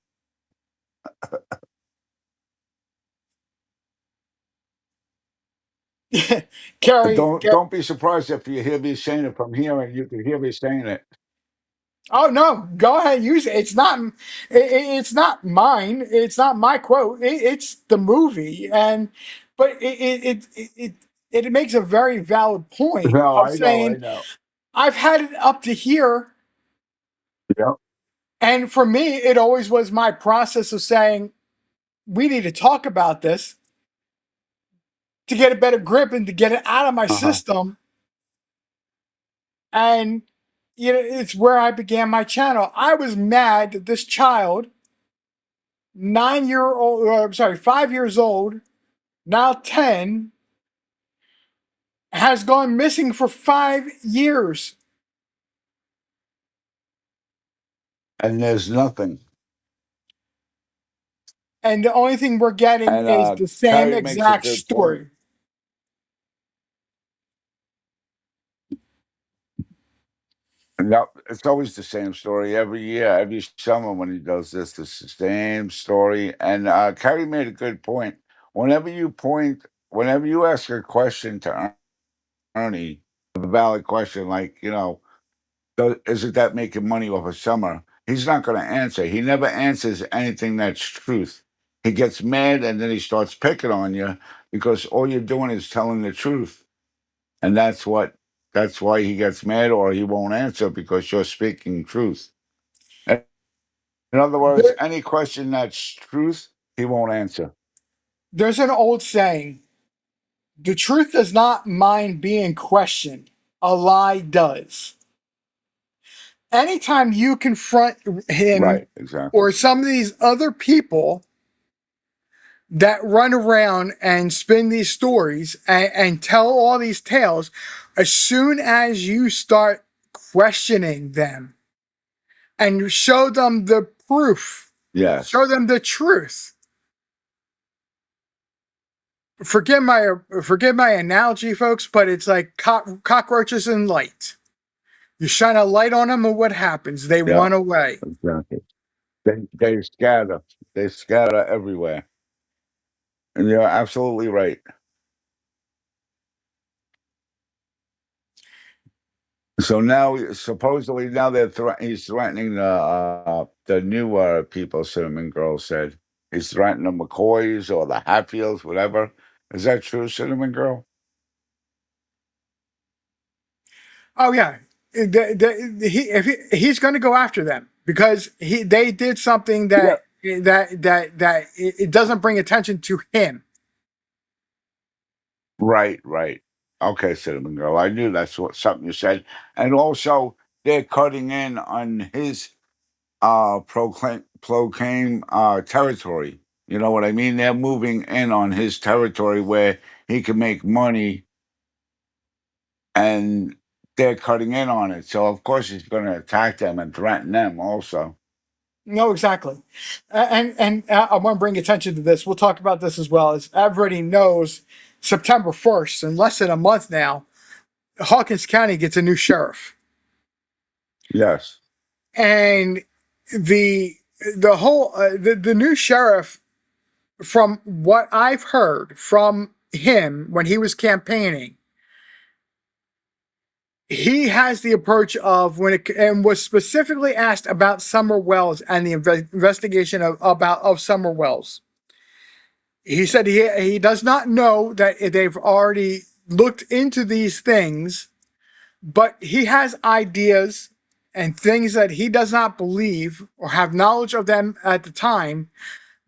Carrie, Don't be surprised if you hear me saying it from here and you can hear me saying it. oh no, go ahead, use it. It's not mine. It's not my quote. It's the movie, and but it makes a very valid point No, of I know, I saying know. I've had it up to here, Yep. and for me, it always was my process of saying we need to talk about this to get a better grip and to get it out of my Uh-huh. system. And it's where I began my channel. I was mad that this child, 9 year old, I'm sorry, 5 years old, now 10, has gone missing for 5 years. And there's nothing. And the only thing we're getting And is the same Carrie makes a exact good point. story. Yep, it's always the same story every year, every summer when he does this. It's the same story. And Carrie made a good point. Whenever you ask a question to Ernie, a valid question like, isn't that making money off of summer? He's not going to answer. He never answers anything that's truth. He gets mad and then he starts picking on you because all you're doing is telling the truth. And that's why he gets mad or he won't answer because you're speaking truth. In other words, There, any question that's truth, he won't answer. there's an old saying The truth does not mind being questioned. A lie does. Anytime you confront him Right, exactly. or some of these other people that run around and spin these stories and tell all these tales, as soon as you start questioning them and show them the proof, show Yes. them the truth. Forgive my analogy, folks, but it's like cockroaches in light. You shine a light on them, and what happens? They Yeah, run away. exactly. They scatter. They scatter everywhere. And you're absolutely right. So now, supposedly, now he's threatening the newer people. Cinnamon Girl said he's threatening the McCoys or the Hatfields, whatever. Is that true, Cinnamon Girl? Oh yeah, he's going to go after them because they did something Yeah. that it doesn't bring attention to him. Right, right. Okay, Cinnamon Girl. I knew that's what something you said. And also, they're cutting in on his proclaim territory. You know what I mean? They're moving in on his territory where he can make money, and they're cutting in on it. So of course he's going to attack them and threaten them also. No, exactly, and I want to bring attention to this. We'll talk about this as well. As everybody knows, September 1st, in less than a month now, Hawkins County gets a new sheriff, Yes. and the the new sheriff, from what I've heard from him when he was campaigning, he has the approach of when it and was specifically asked about Summer Wells and the investigation of Summer Wells. He said he does not know that they've already looked into these things, but he has ideas and things that he does not believe or have knowledge of them at the time,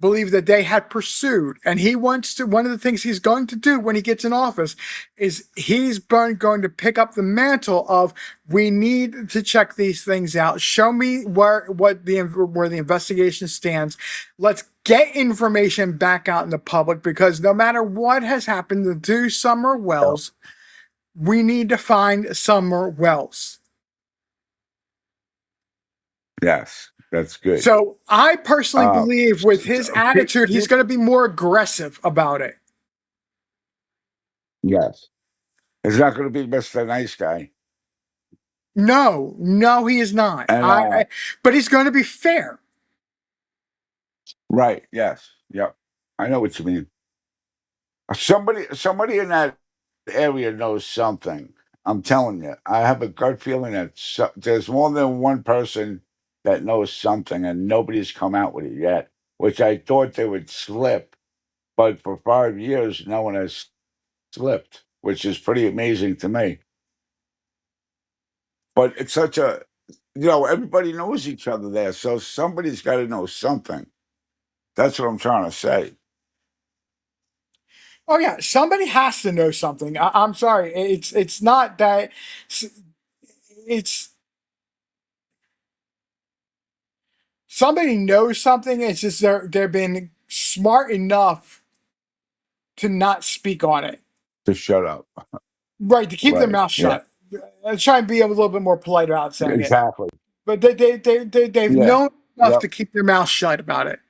believe that they had pursued. And he wants to, one of the things he's going to do when he gets in office is he's going to pick up the mantle of, we need to check these things out. Show me where the investigation stands. Let's get information back out in the public, because no matter what has happened to Summer Yeah. Wells, we need to find Summer Wells. Yes, that's good. So I personally Uh, believe with his so attitude, he's going to be more aggressive about it. yes, he's not going to be Mr. Nice Guy. No, no, he is not. And But he's going to be fair. right, yes, yep, I know what you mean. Somebody in that area knows something. I'm telling you, I have a gut feeling that there's more than one person that knows something, and nobody's come out with it yet. Which I thought they would slip, but for 5 years, no one has slipped, which is pretty amazing to me. But it's such a, everybody knows each other there, so somebody's got to know something. That's what I'm trying to say. Oh yeah, somebody has to know something. I'm sorry, it's not that it's somebody knows something. It's just they're been smart enough to not speak on it, To shut up. right? To keep their Right. mouth Yeah. shut. I try and be a little bit more polite about saying it, Exactly. but they've Yeah. known enough Yep. to keep their mouth shut about it.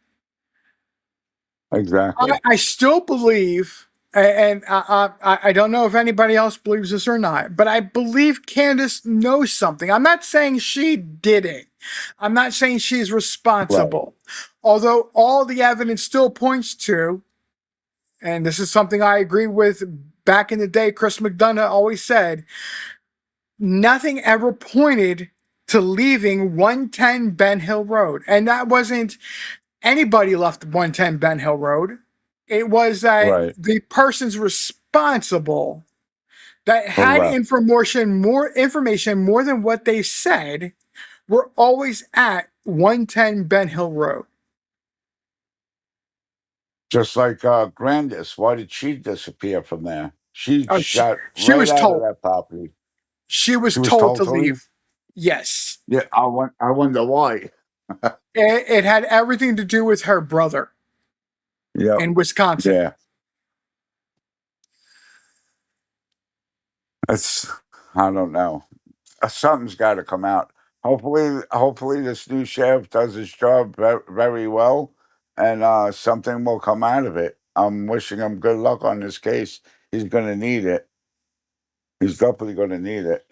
Exactly. I still believe, and I don't know if anybody else believes this or not, but I believe Candace knows something. I'm not saying she did it. I'm not saying she's Right. responsible. Although all the evidence still points to, and this is something I agree with back in the day, Chris McDonough always said, nothing ever pointed to leaving 110 Ben Hill Road. And that wasn't anybody left 110 Ben Hill Road. It was that Right. the persons responsible that had Correct. information more than what they said were always at 110 Ben Hill Road. Just like Grandis. Why did she disappear from there? She Oh, shot she right was out of told. that property. She was She was told told to to leave. leave. Yes. Yeah, I wonder why. It had everything to do with her brother Yep. in Wisconsin. Yeah. It's I don't know. Something's got to come out. Hopefully, this new sheriff does his job very well, and something will come out of it. I'm wishing him good luck on this case. He's going to need it. He's definitely going to need it.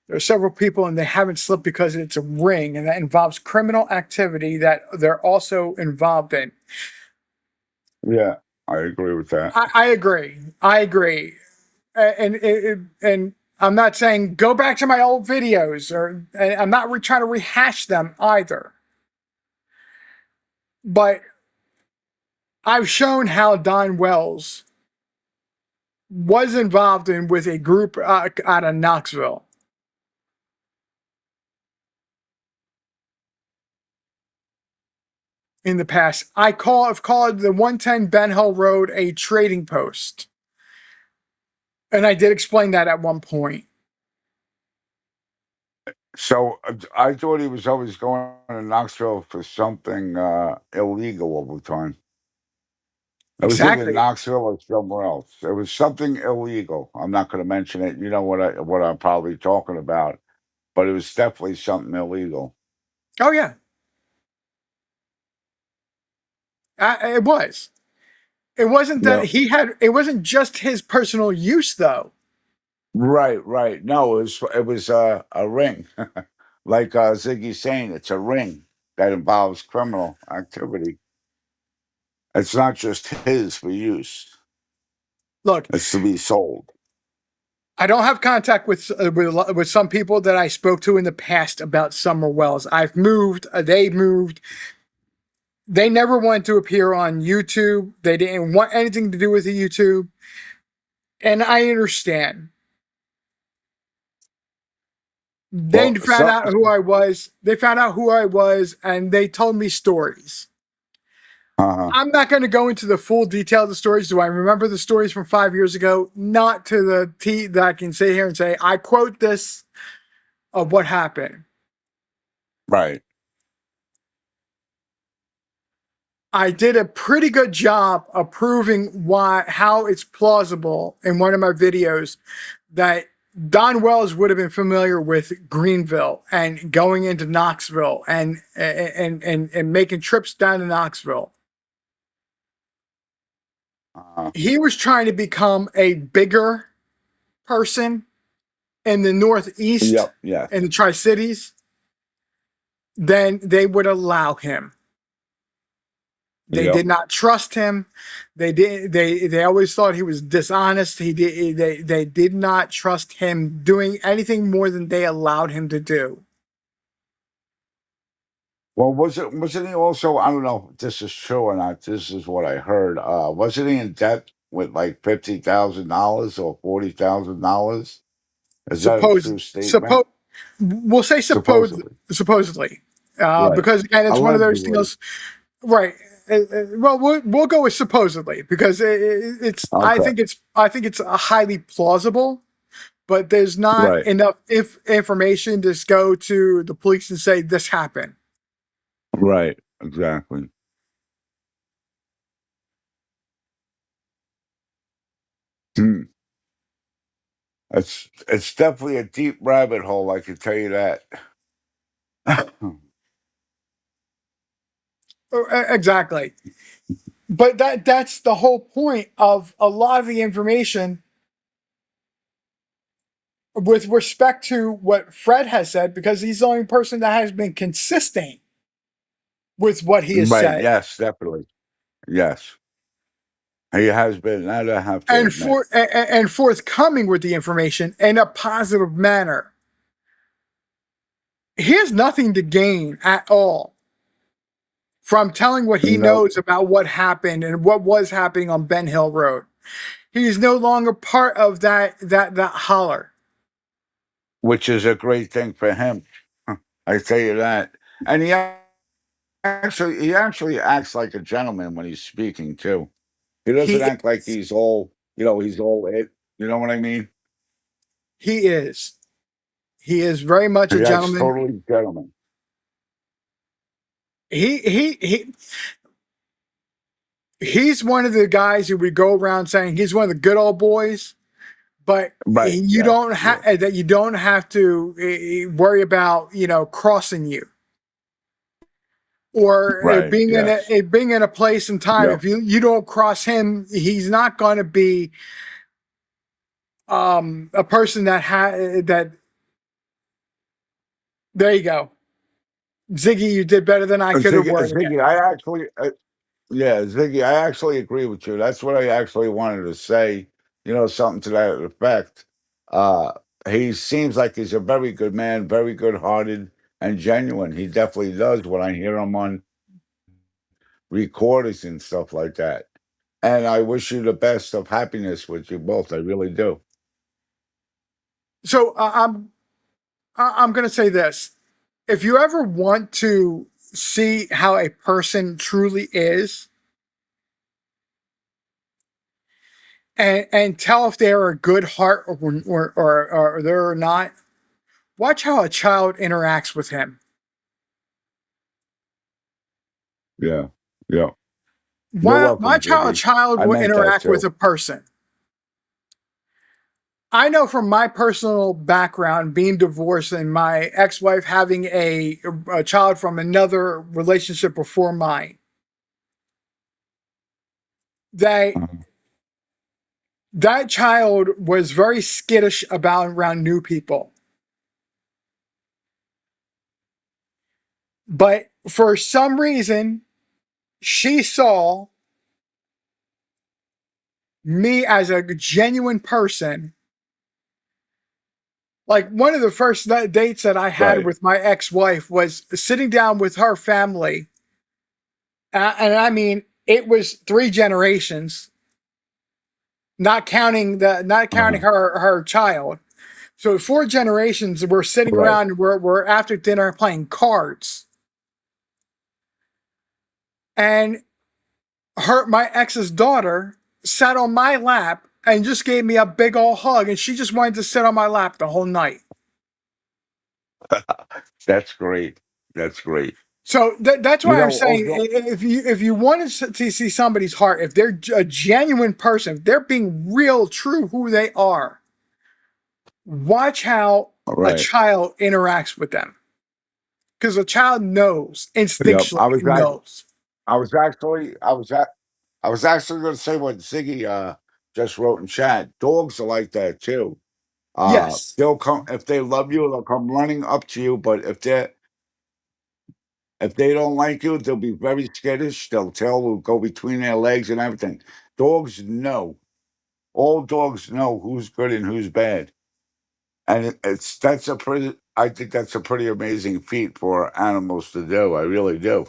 There are several people and they haven't slipped because it's a ring and that involves criminal activity that they're also involved in. Yeah, I agree with that. I agree. I agree. And I'm not saying go back to my old videos, or and I'm not trying to rehash them either. But I've shown how Don Wells was involved in with a group out of Knoxville. In the past, I've called the 110 Ben Hill Road a trading post, and I did explain that at one point. So I thought he was always going to Knoxville for something illegal all the time. It was either Exactly. Knoxville or somewhere else. It was something illegal. I'm not going to mention it. You know what I'm probably talking about, but it was definitely something illegal. Oh yeah, it was. It wasn't that Yeah. he had. It wasn't just his personal use, though. Right, right. No, it was a ring. Like Ziggy's saying, it's a ring that involves criminal activity. It's not just his for use. Look, It's to be sold. I don't have contact with some people that I spoke to in the past about Summer Wells. I've moved. They moved. They never wanted to appear on YouTube. They didn't want anything to do with the YouTube, and I understand. They Well, found out who I was. They found out who I was, and they told me stories. uh I'm not going to go into the full detail of the stories. Do I remember the stories from 5 years ago? Not to the T that I can sit here and say, I quote this of what happened. right. I did a pretty good job of proving how it's plausible in one of my videos that Don Wells would have been familiar with Greenville and going into Knoxville and making trips down to Knoxville. Uh, He was trying to become a bigger person in the Northeast yep. Yes. and the Tri Cities, then they would allow him. They Yep. did not trust him. They always thought he was dishonest. They did not trust him doing anything more than they allowed him to do. Well, wasn't he also? I don't know if this is true or not. This is what I heard. Wasn't he in debt with like $50,000 or $40,000? Is that a Suppose true statement? suppose we'll say Supposedly. supposedly, Right. because again, it's one of those Allegedly. deals. Right. Well, we'll go with supposedly because it's. Okay. I think it's a highly plausible, but there's not Right. enough if information to just go to the police and say this happened. Right. Exactly. Hmm. It's definitely a deep rabbit hole. I can tell you that. Exactly. But that's the whole point of a lot of the information with respect to what Fred has said, because he's the only person that has been consistent with what he has Right. said Yes. Definitely. Yes. He has been. That I have to and admit. and forthcoming with the information in a positive manner. He has nothing to gain at all from telling what he No. knows about what happened and what was happening on Ben Hill Road. He's no longer part of that holler. Which is a great thing for him. I tell you that. And he actually acts like a gentleman when he's speaking too. He doesn't He act like he's all, he's all it. You know what I mean? he is. He is very much a He acts gentleman. totally gentleman. He he's one of the guys who would go around saying he's one of the good old boys, but Right. you Yes. don't have Yes. that you don't have to worry about crossing you or Right. Yes. being in a place and time. Yep. If you don't cross him, he's not going to be a person that. There you go, Ziggy. You did better than I could have worded it. Ziggy, yeah, Ziggy, I actually agree with you. That's what I actually wanted to say. Something to that effect. Uh, he seems like he's a very good man, very good-hearted and genuine. He definitely does when I hear him on recordings and stuff like that. And I wish you the best of happiness with you both. I really do. So I'm going to say this: if you ever want to see how a person truly is, and tell if they're a good heart or they're not, watch how a child interacts with him. Yeah. Yeah. You're welcome, Watch how a Ziggy. child I will meant that interact with too. a person. I know from my personal background, being divorced and my ex-wife having a child from another relationship before mine, that Mhm. that child was very skittish about around new people. But for some reason, she saw me as a genuine person. Like one of the first dates that I had Right. with my ex-wife was sitting down with her family, and I mean it was three generations, not counting Uh-huh. her child. So four generations were sitting Right. around. We're after dinner playing cards, and my ex's daughter sat on my lap and just gave me a big old hug, and she just wanted to sit on my lap the whole night. That's great. That's great. So that's why I'm saying Also, if you want to see somebody's heart, if they're a genuine person, if they're being real, true who they are, watch how a right. child interacts with them because a child knows Yep. instinctually knows. I was actually I was at I was actually going to say what Ziggy just wrote in chat. Dogs are like that too. Yes, They'll come if they love you, they'll come running up to you. But if they don't like you, they'll be very skittish. They'll will go between their legs and everything. Dogs know. All dogs know who's good and who's bad, and it's that's a pretty. I think that's a pretty amazing feat for animals to do. I really do.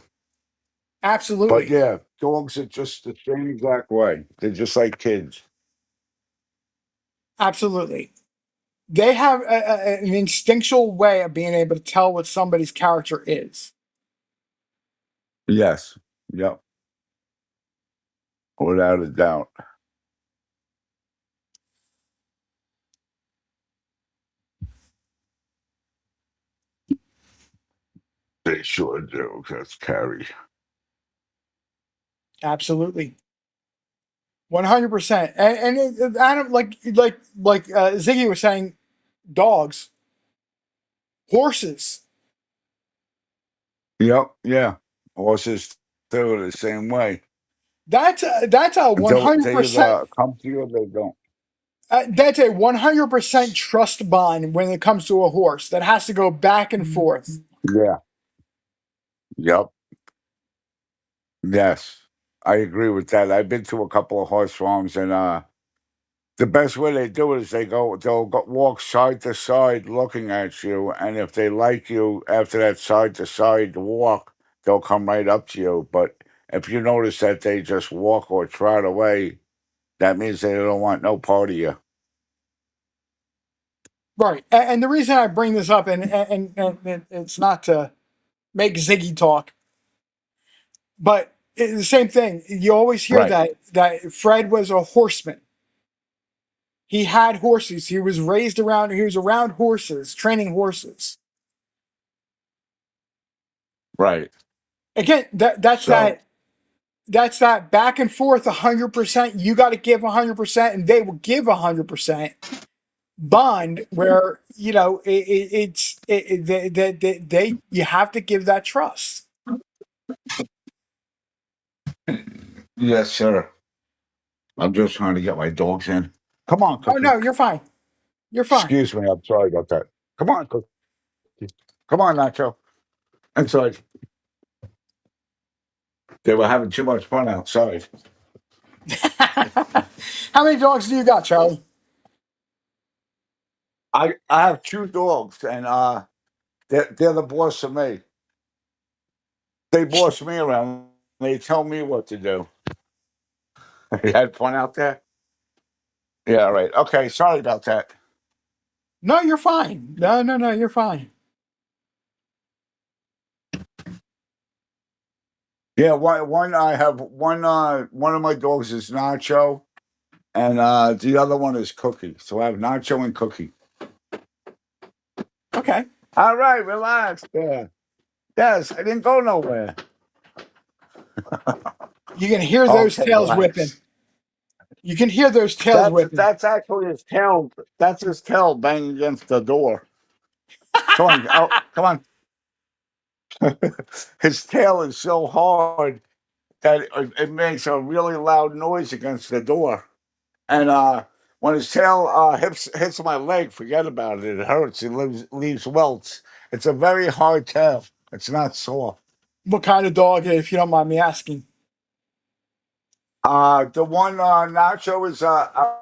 But absolutely, yeah, dogs are just the same exact way. They're just like kids. absolutely. They have an instinctual way of being able to tell what somebody's character is. Yes. Yep. Without a doubt. They sure do. That's Carrie. Absolutely, 100%. I don't like Ziggy was saying, dogs, horses. Yep. Yeah. Horses too are the same way. That's a one hundred They percent. either come to you or they don't. That's a 100% trust bond when it comes to a horse that has to go back and forth. Yeah. Yep. Yes. I agree with that. I've been to a couple of horse farms, and the best way they do it is they'll walk side to side looking at you, and if they like you after that side to side walk, they'll come right up to you. But if you notice that they just walk or trot away, that means they don't want no part of you. Right. And the reason I bring this up, and it's not to make Ziggy talk, but It's the same thing. You always hear Right. that Fred was a horseman. He had horses. He was raised around. He was around horses, training horses. Right. Again, So that's that back and forth 100%. You got to give 100%, and they will give 100% bond. Where they you have to give that trust. yes, sir. I'm just trying to get my dogs in. Come on, Oh Cookie. no, you're fine. You're fine. Excuse me. I'm sorry about that. Come on, Cookie. Come on, Nacho. Inside. They were having too much fun outside. How many dogs do you got, Charlie? I have two dogs, and they're the boss of me. They boss me around. They tell me what to do. You had fun out there? Yeah, right. Okay, sorry about that. No, you're fine. No, you're fine. Yeah, one I have one of my dogs is Nacho, and the other one is Cookie. So I have Nacho and Cookie. Okay. All right, relax. Yeah. Yes, I didn't go nowhere. You can hear those Okay, tails whipping. relax. You can hear those tails That's whipping. that's actually his tail. That's his tail banging against the door. Come on, oh, come on. His tail is so hard that it makes a really loud noise against the door. And when his tail hits my leg, forget about it. It hurts. It leaves welts. It's a very hard tail. It's not sore. What kind of dog, if you don't mind me asking? The one Nacho is a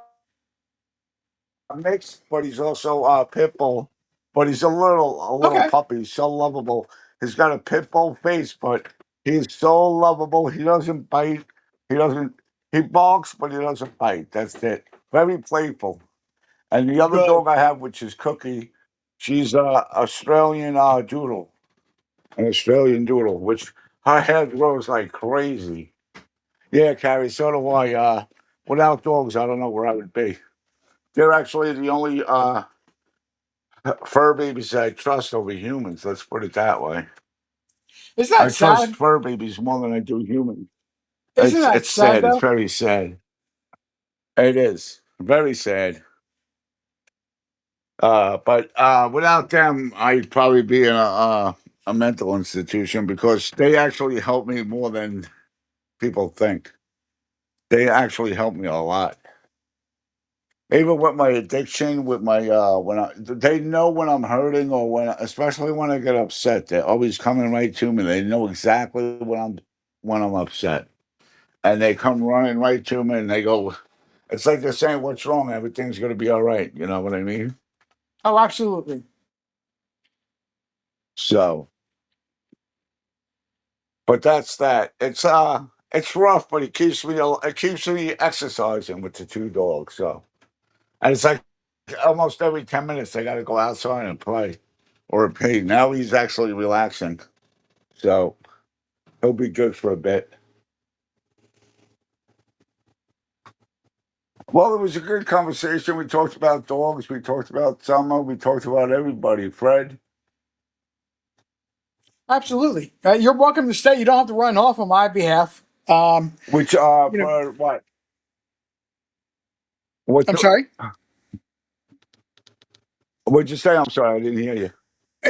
mix, but he's also a pit bull. But he's a little Okay. puppy. He's so lovable. He's got a pit bull face, but he's so lovable. He doesn't bite. He doesn't. He barks, but he doesn't bite. That's it. Very playful. And the other Good. dog I have, which is Cookie, she's a Australian Doodle, an Australian Doodle, which her hair grows like crazy. Yeah, Carrie. So do I. Without dogs, I don't know where I would be. They're actually the only fur babies I trust over humans. Let's put it that way. Isn't I that trust sad? fur babies more than I do humans. Isn't that It's sad sad. It's though? very sad. It is very sad. But without them, I'd probably be in a mental institution because they actually help me more than people think. They actually help me a lot. Even with my addiction, with my they know when I'm hurting or especially when I get upset, they're always coming right to me. They know exactly when I'm upset, and they come running right to me and they go. It's like they're saying, "What's wrong? Everything's going to be all right." You know what I mean? Oh, absolutely. So, but that's that. It's rough, but it keeps me exercising with the two dogs. So, and it's like almost every 10 minutes I got to go outside and play or pee. Now he's actually relaxing, so he'll be good for a bit. Well, it was a good conversation. We talked about dogs. We talked about summer. We talked about everybody. Fred, Absolutely. You're welcome to stay. You don't have to run off on my behalf. which You know, for what? What? I'm sorry. What'd you say? I'm sorry, I didn't hear you.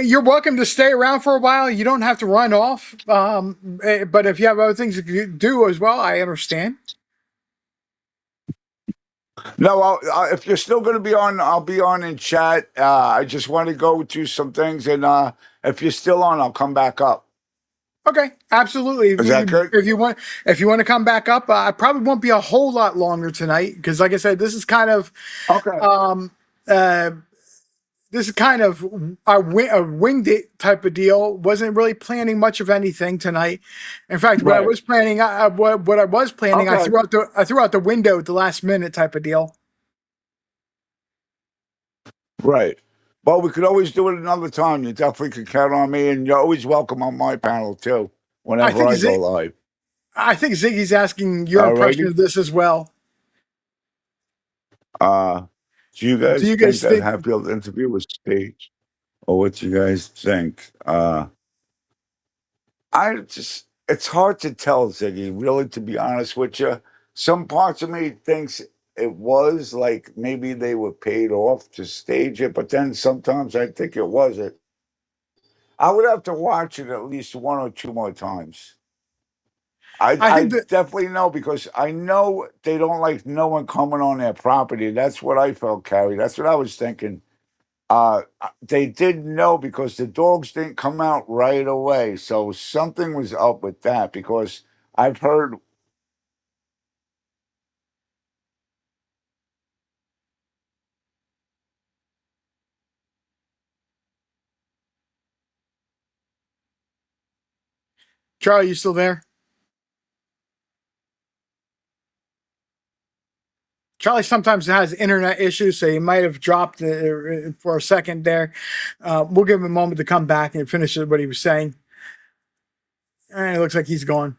You're welcome to stay around for a while. You don't have to run off. But if you have other things to do as well, I understand. No, if you're still going to be on, I'll be on in chat. I just want to go through some things, and if you're still on, I'll come back up. Okay, absolutely. Is that good? If you want to come back up, I probably won't be a whole lot longer tonight because, like I said, Okay. um, uh, this is kind of a winged it type of deal. Wasn't really planning much of anything tonight. In fact, what I Right. was planning, what I was planning, Okay. I threw out the window at the last minute type of deal. Right. Well, we could always do it another time. You definitely could count on me, and you're always welcome on my panel too, I whenever think I is go it. live. I think Ziggy's asking your impression Alrighty. of this as well. Uh, do you Do guys you think guys that think Hatfield's interview was staged, or what do you guys think? I just, it's hard to tell, Ziggy, really, to be honest with you. Some parts of me thinks it was like maybe they were paid off to stage it, but then sometimes I think it wasn't. I would have to watch it at least one or two more times. I I think that definitely know because I know they don't like no one coming on their property. That's what I felt, Carrie. That's what I was thinking. They didn't know because the dogs didn't come out right away. So something was up with that because I've heard. Charlie, you still there? Charlie sometimes has internet issues, so he might have dropped for a second there. We'll give him a moment to come back and finish what he was saying. And it looks like he's gone.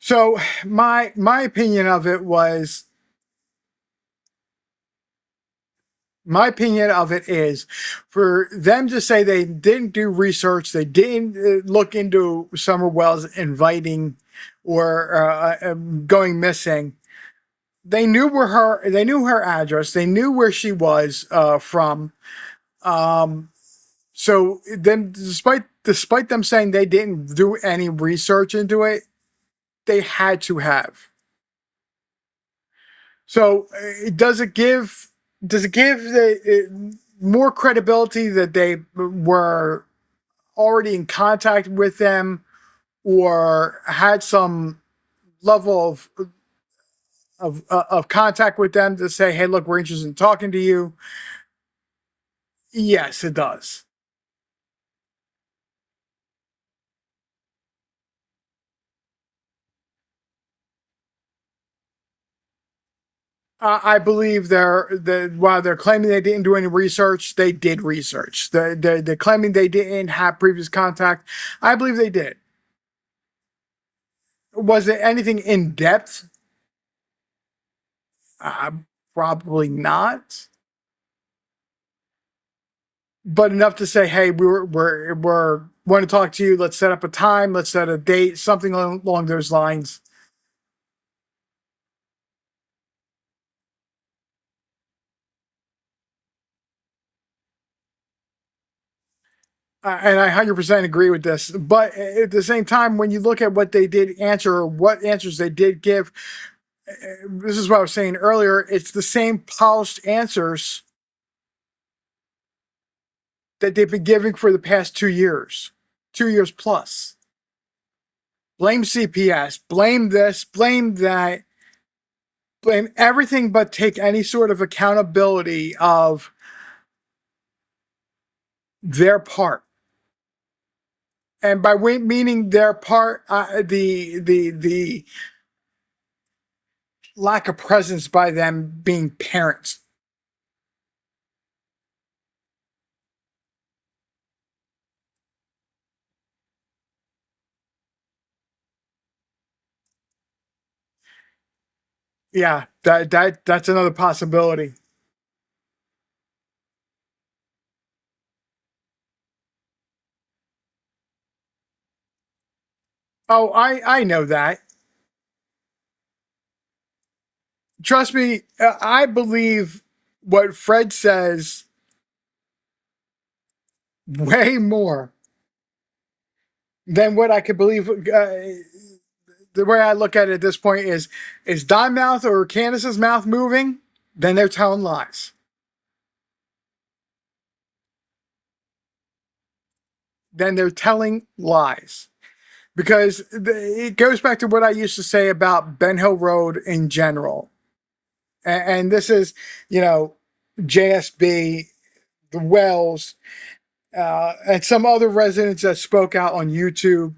So my opinion of it was my opinion of it is for them to say they didn't do research, they didn't look into Summer Wells inviting or going missing. They knew her address, they knew where she was from. Um, so then, despite them saying they didn't do any research into it, they had to have. So does it give more credibility that they were already in contact with them or had some level of contact with them to say, hey, look, we're interested in talking to you? Yes, it does. I believe while they're claiming they didn't do any research, they did research. They're claiming they didn't have previous contact. I believe they did. Was it anything in depth? Uh, Probably not, but enough to say, hey, we're want to talk to you. Let's set up a time. Let's set a date. Something along those lines. And I 100% agree with this. But at the same time, when you look at what they did answer or what answers they did give, this is what I was saying earlier. It's the same polished answers that they've been giving for the past 2 years, 2 years plus. Blame CPS, blame this, blame that, blame everything but take any sort of accountability of their part. And by meaning their part, the lack of presence by them being parents. Yeah, that's another possibility. Oh, I know that. Trust me, I believe what Fred says way more than what I could believe. The way I look at it at this point is Don Mouth or Candace's mouth moving? Then they're telling lies. Then they're telling lies. Because it goes back to what I used to say about Ben Hill Road in general. And this is, you know, JSB, the Wells, and some other residents that spoke out on YouTube.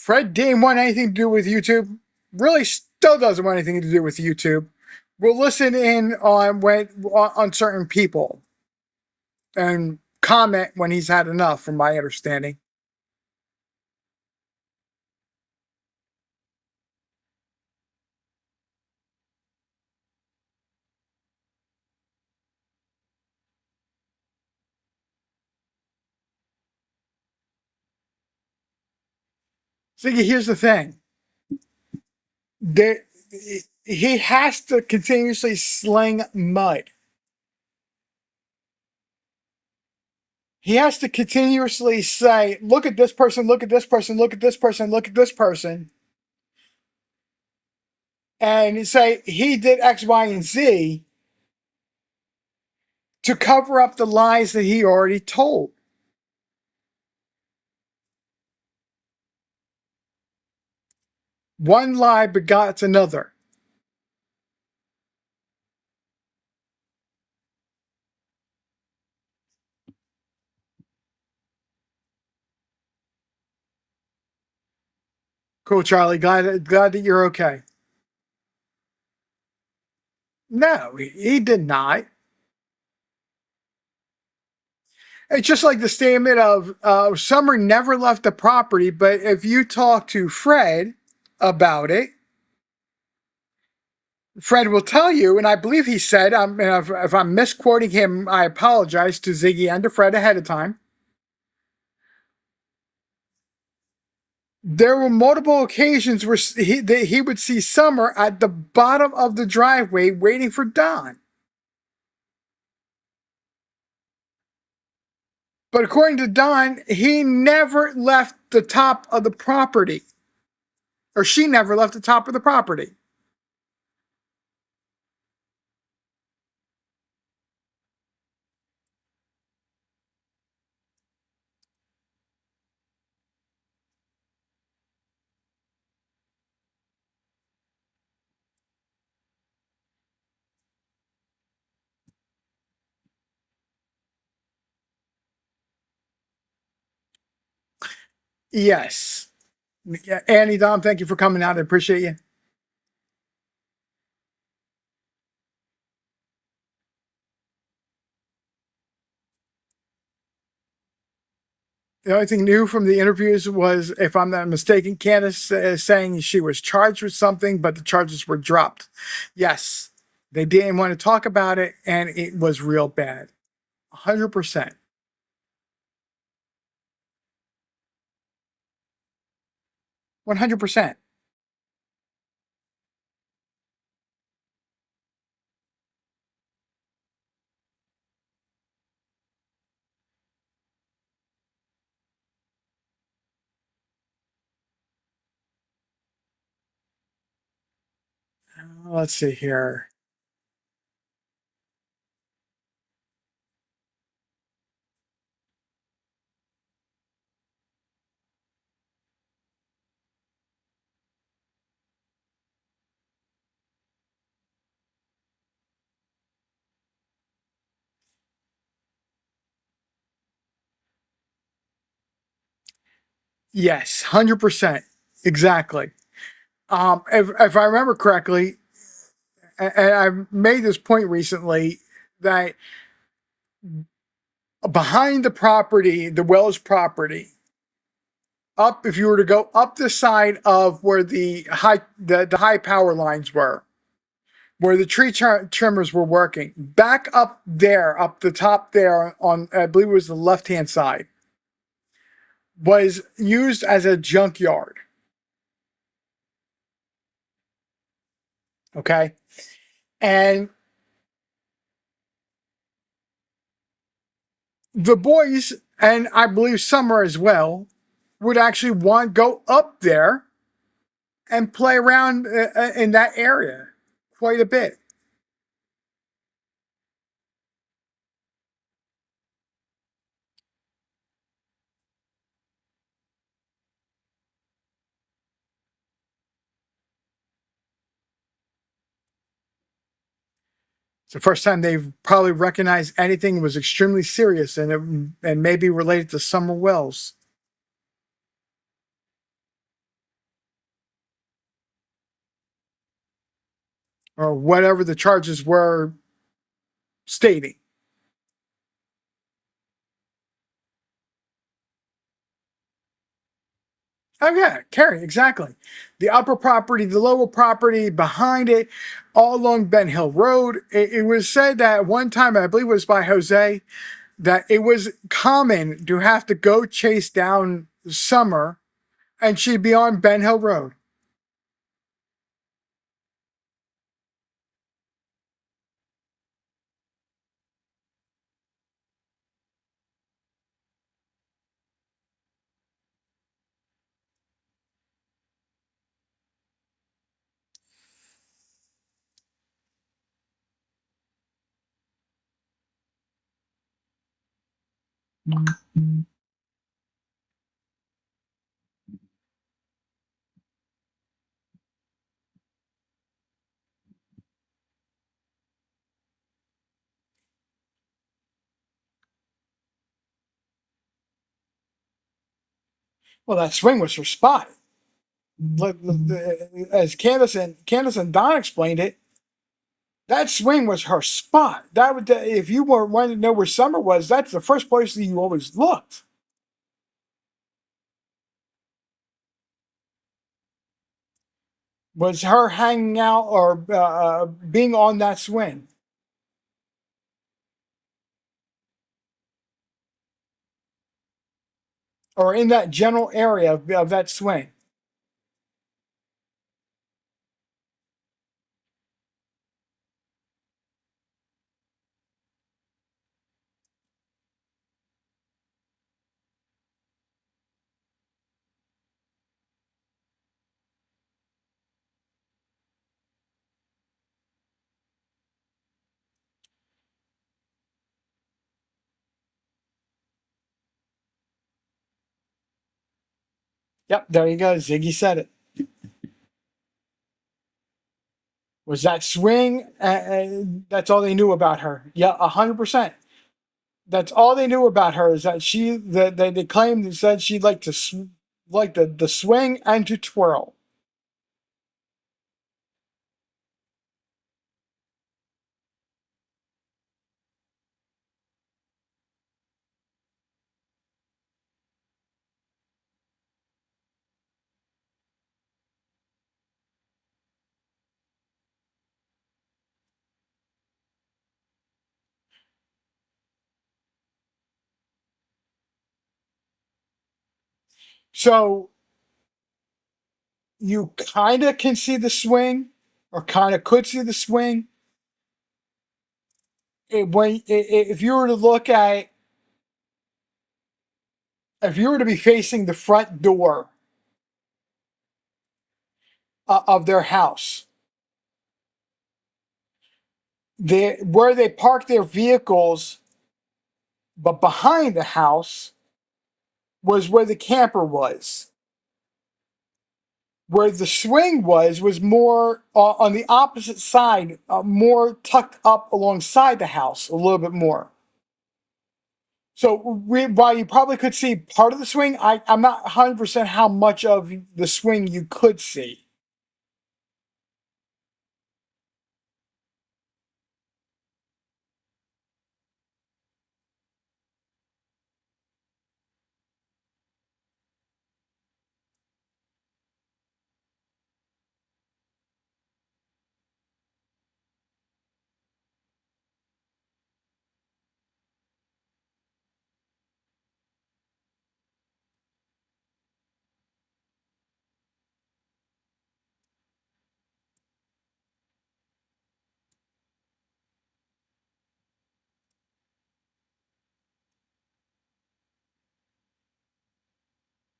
Fred didn't want anything to do with YouTube. Really, still doesn't want anything to do with YouTube. Will listen in on certain people and comment when he's had enough, from my understanding. So here's the thing: there, he has to continuously sling mud. He has to continuously say, "Look at this person, look at this person, look at this person, look at this person," and say he did X, Y, and Z to cover up the lies that he already told. One lie begots another. Cool, Charlie. Glad that you're okay. No, he did not. It's just like the statement of Summer never left the property, but if you talk to Fred about it, Fred will tell you, and I believe he said, if I'm misquoting him, I apologize to Ziggy and to Fred ahead of time. There were multiple occasions where he would see Summer at the bottom of the driveway waiting for Don. But according to Don, he never left the top of the property. Or she never left the top of the property. Yes. Annie, Dom, thank you for coming out. I appreciate you. The only thing new from the interviews was, if I'm not mistaken, Candace saying she was charged with something, but the charges were dropped. Yes, they didn't want to talk about it, and it was real bad. 100%. One 100%. Let's see here. Yes, 100%. Exactly. If I remember correctly, and I've made this point recently, that behind the property, the Wells property, up, if you were to go up the side of where the high power lines were, where the tree trimmers were working, back up there, up the top there on, I believe it was the left hand side, was used as a junkyard. Okay, and the boys, and I believe Summer as well, would actually want to go up there and play around in that area quite a bit. It's the first time they've probably recognized anything was extremely serious, and maybe related to Summer Wells. or whatever the charges were stating. Oh yeah, Carrie, exactly. The upper property, the lower property, behind it, all along Ben Hill Road. It was said that at one time, I believe it was by Jose, that it was common to have to go chase down Summer, and she'd be on Ben Hill Road. Well, that swing was her spot. As Candace and Don explained it, that swing was her spot. That would, if you were wanting to know where Summer was, that's the first place that you always looked. Was her hanging out or being on that swing, or in that general area of that swing. Yep, there you go. Ziggy said it. Was that swing? That's all they knew about her. Yeah, 100%. That's all they knew about her is that they claimed and said she liked to like the swing and to twirl. So you kind of can see the swing, or kind of could see the swing. If you were to look at, if you were to be facing the front door of their house, where they park their vehicles, but behind the house was where the camper was. Where the swing was more on the opposite side, more tucked up alongside the house a little bit more. So while you probably could see part of the swing, I'm not 100% how much of the swing you could see.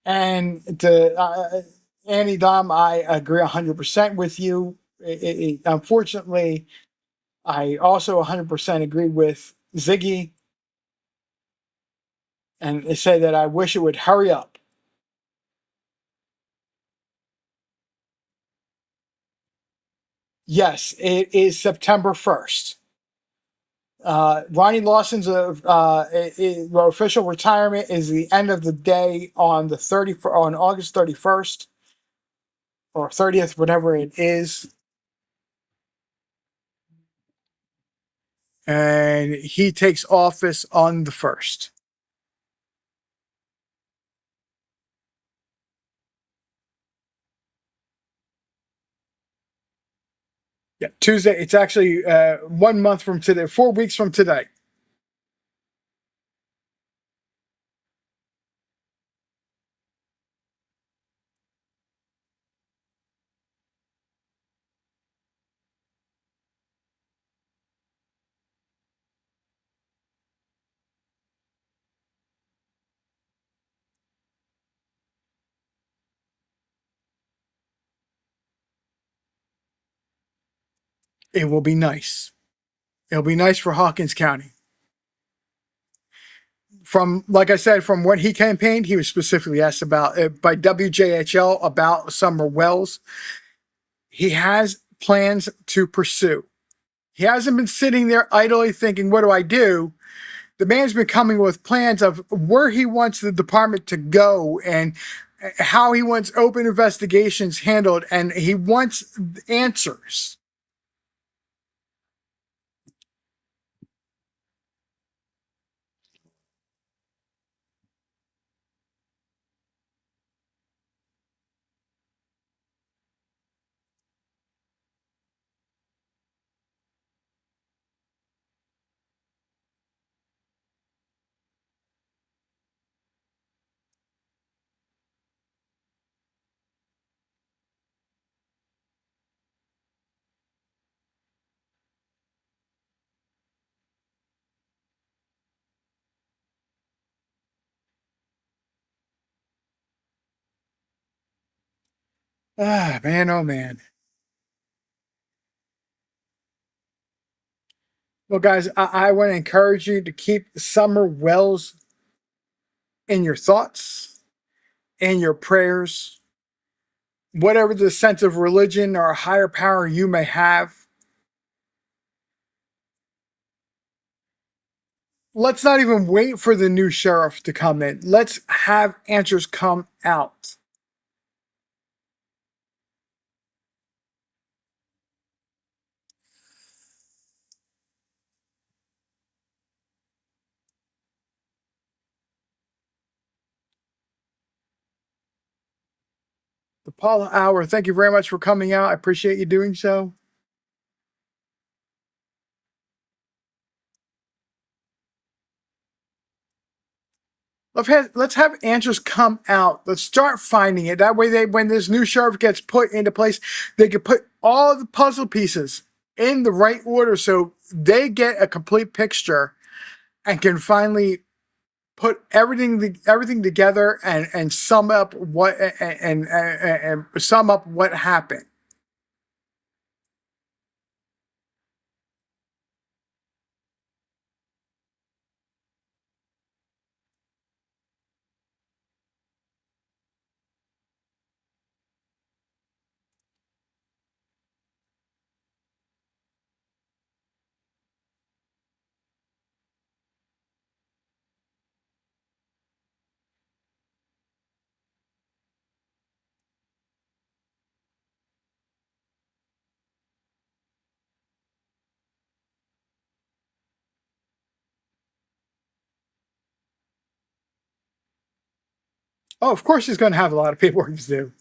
And to Annie Dom, I agree 100% with you. Unfortunately, I also 100% agree with Ziggy and say that I wish it would hurry up. Yes, it is September 1st. Ronnie Lawson's official retirement is the end of the day on on August 31st or 30th, whatever it is. and he takes office on the 1st. Yeah, Tuesday. It's actually 1 month from today, 4 weeks from today. It will be nice. It'll be nice for Hawkins County. From, like I said, from when he campaigned, he was specifically asked about by WJHL about Summer Wells. He has plans to pursue. He hasn't been sitting there idly thinking, what do I do? The man's been coming with plans of where he wants the department to go and how he wants open investigations handled, and he wants answers. Ah, man, oh man. Well, guys, I want to encourage you to keep Summer Wells in your thoughts, in your prayers, whatever the sense of religion or a higher power you may have. Let's not even wait for the new sheriff to come in. Let's have answers come out. The Paula Hour, thank you very much for coming out. I appreciate you doing so. Let's have answers come out. Let's start finding it. That way, when this new sheriff gets put into place, they can put all the puzzle pieces in the right order so they get a complete picture and can finally put everything together and sum up and sum up what happened. Oh, of course, he's going to have a lot of paperwork to do.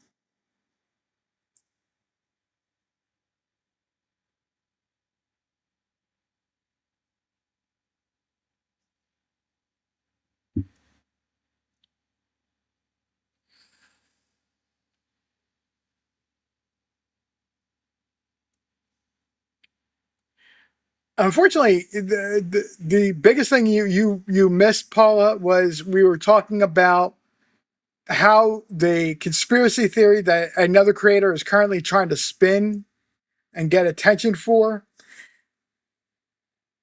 Unfortunately, the biggest thing you missed, Paula, was we were talking about how the conspiracy theory that another creator is currently trying to spin and get attention for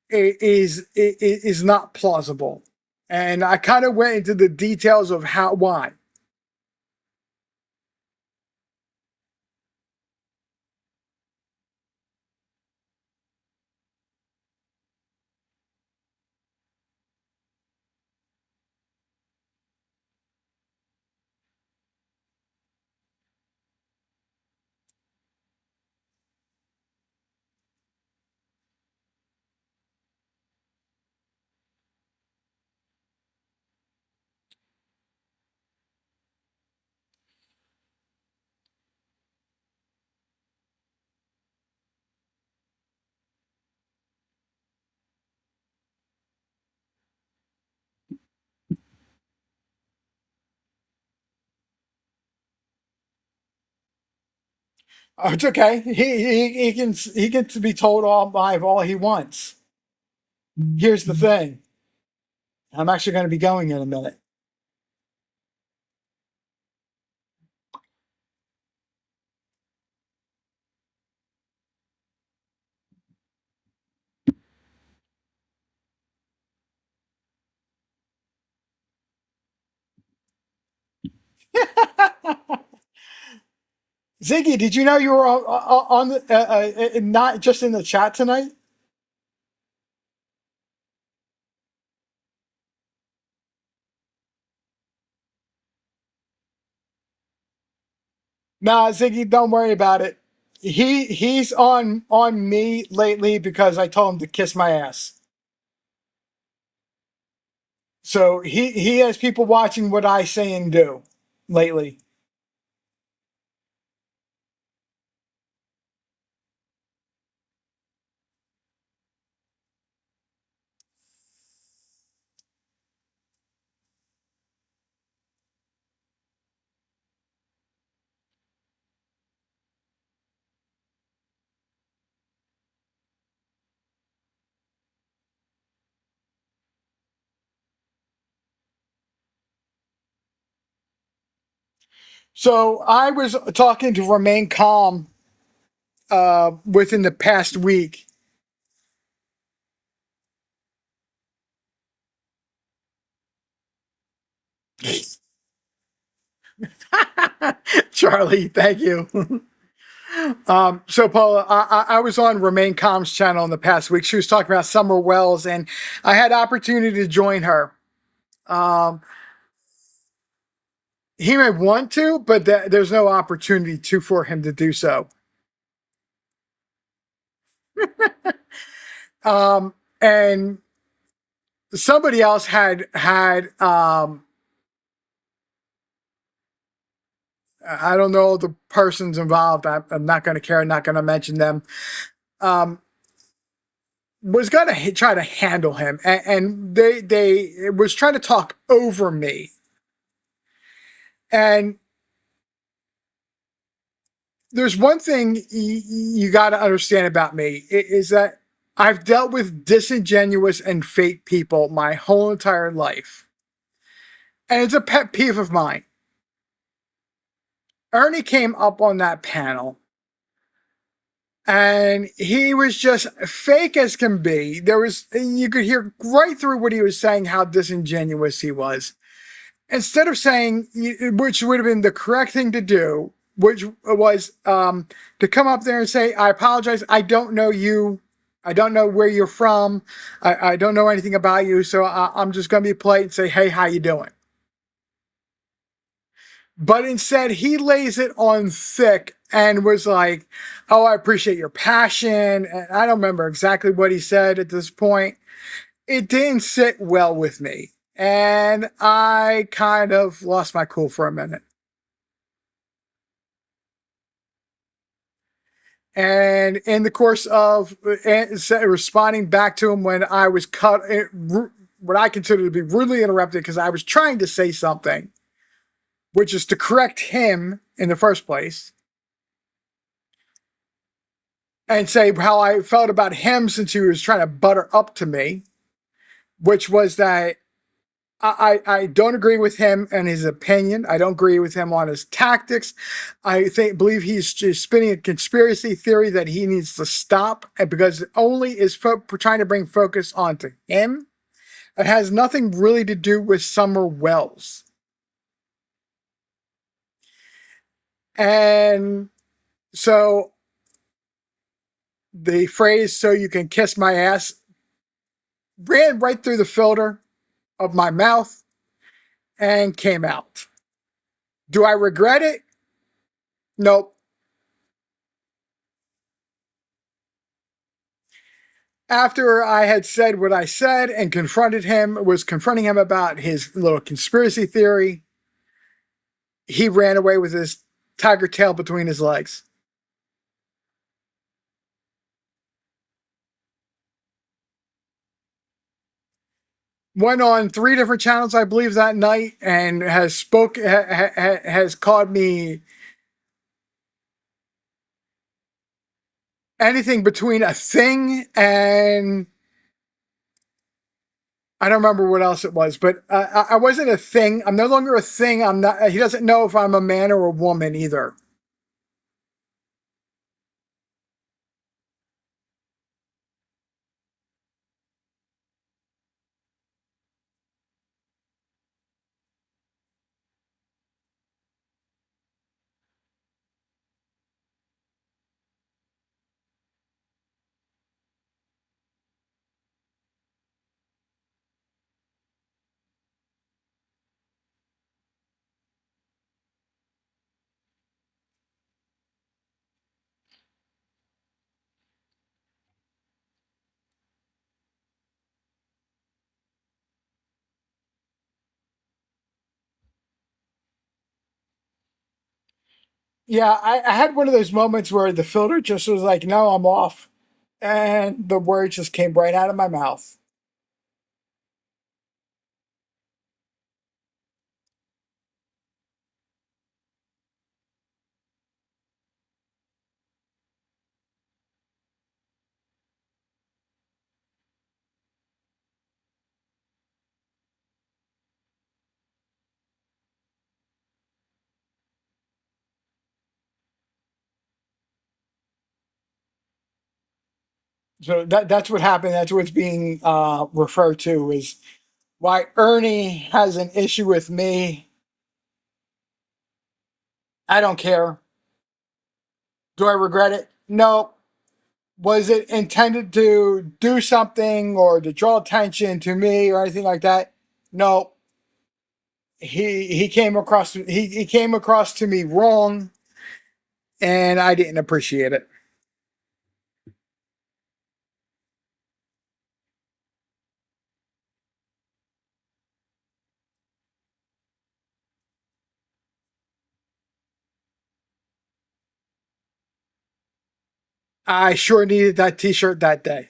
is not plausible. And I kind of went into the details of why. Oh, it's okay. He can be told all he wants. Here's the thing. I'm actually going to be going in a minute. Ziggy, did you know you were on the not just in the chat tonight? Nah, Ziggy, don't worry about it. He's on me lately because I told him to kiss my ass. So he has people watching what I say and do lately. So I was talking to Remain Calm within the past week. Charlie, thank you. So Paula, I was on Remain Calm's channel in the past week. She was talking about Summer Wells, and I had opportunity to join her. Um, he may want to, but there's no opportunity to for him to do so. And somebody else had I don't know the persons involved. I'm not going to care. I'm not going to mention them. Um, was going to try to handle him, and they was trying to talk over me. And there's one thing you got to understand about me is that I've dealt with disingenuous and fake people my whole entire life, and it's a pet peeve of mine. Ernie came up on that panel, and he was just fake as can be. You could hear right through what he was saying how disingenuous he was. Instead of saying, which would have been the correct thing to do, which was to come up there and say, I apologize, I don't know you, I don't know where you're from, I don't know anything about you, so I'm just going to be polite and say, hey, how you doing? But instead, he lays it on thick and was like, oh, I appreciate your passion. And I don't remember exactly what he said at this point. It didn't sit well with me. And I kind of lost my cool for a minute. And in the course of responding back to him when I was cut, what I consider to be rudely interrupted because I was trying to say something, which is to correct him in the first place and say how I felt about him since he was trying to butter up to me, which was that I don't agree with him and his opinion. I don't agree with him on his tactics. Believe he's just spinning a conspiracy theory that he needs to stop, and because it only is trying to bring focus onto him. It has nothing really to do with Summer Wells. And so the phrase "so you can kiss my ass" ran right through the filter of my mouth and came out. Do I regret it? Nope. After I had said what I said and was confronting him about his little conspiracy theory, he ran away with his tiger tail between his legs. Went on 3 different channels, I believe, that night, and has called me anything between a thing and I don't remember what else it was, but I wasn't a thing. I'm no longer a thing. I'm not. He doesn't know if I'm a man or a woman either. Yeah, I had one of those moments where the filter just was like, "No, I'm off," and the words just came right out of my mouth. So that's what happened. That's what's being referred to is why Ernie has an issue with me. I don't care. Do I regret it? No. Was it intended to do something or to draw attention to me or anything like that? No. He came across he came across to me wrong and I didn't appreciate it. I sure needed that t-shirt that day.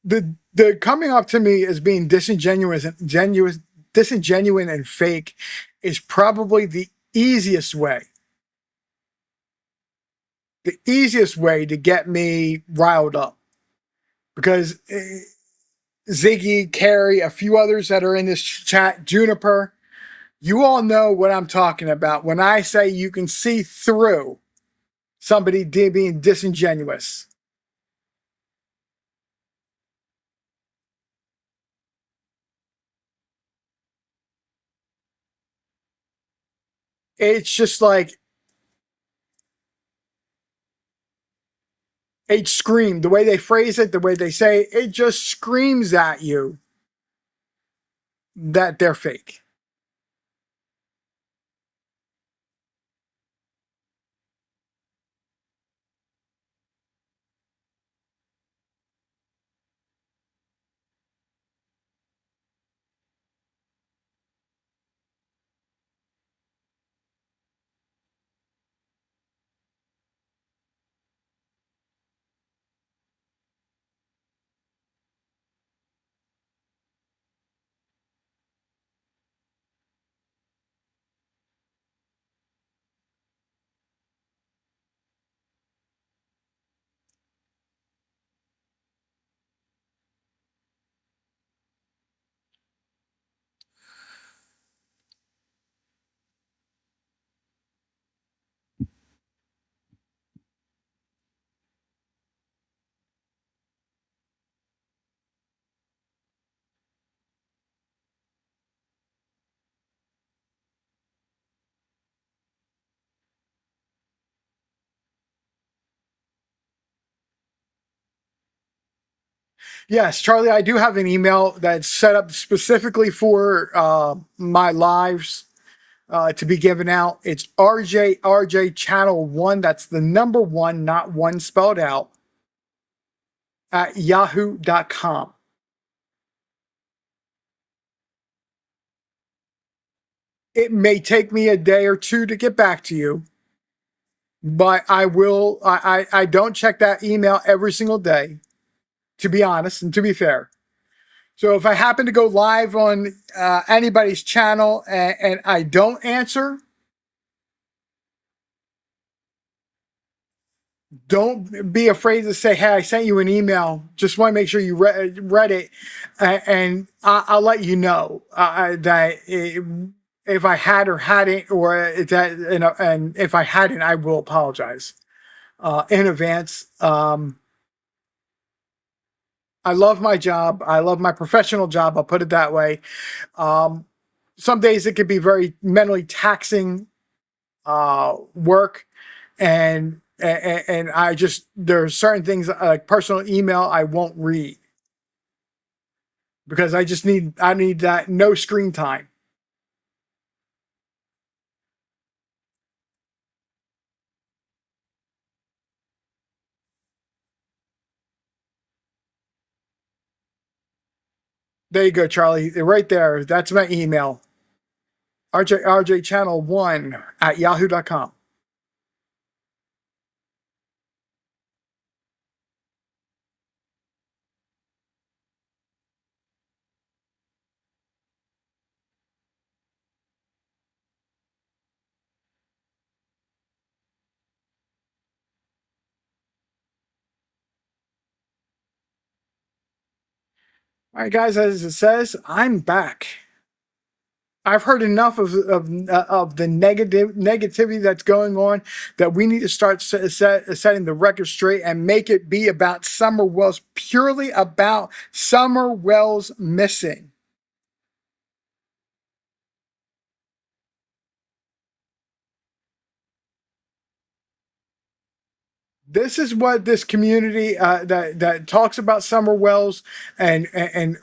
The coming up to me as being disingenuous and fake is probably the easiest way to get me riled up because Ziggy, Carrie, a few others that are in this chat, Juniper, you all know what I'm talking about when I say you can see through somebody being disingenuous. It's just like it screamed. The way they phrase it, the way they say it, it just screams at you that they're fake. Yes, Charlie, I do have an email that's set up specifically for my lives to be given out. It's RJ Channel 1. That's the number one, not one spelled out, at yahoo.com. It may take me a day or two to get back to you, but I will. I don't check that email every single day, to be honest and to be fair. So if I happen to go live on anybody's channel and I don't answer, don't be afraid to say, "Hey, I sent you an email. Just want to make sure you read it," and I'll let you know that if I had or hadn't, or that, and if I hadn't, I will apologize in advance. I love my job. I love my professional job. I'll put it that way. Um, some days it could be very mentally taxing work, and I just, there's certain things like personal email I won't read because I need that no screen time. There you go, Charlie. Right there. That's my email. RJ Channel 1 at yahoo.com. All right, guys, as it says, I'm back. I've heard enough of the negativity that's going on that we need to start setting the record straight and make it be about Summer Wells, purely about Summer Wells missing. This is what this community that talks about Summer Wells and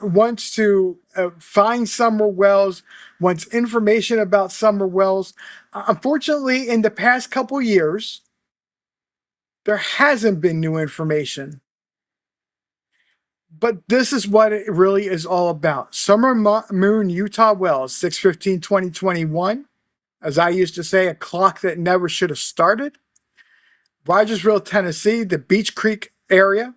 wants to find Summer Wells, wants information about Summer Wells. Unfortunately, in the past couple years, there hasn't been new information. But this is what it really is all about. Summer Moon Utah Wells, 6/15/2021. As I used to say, a clock that never should have started. Rogersville, Tennessee, the Beach Creek area.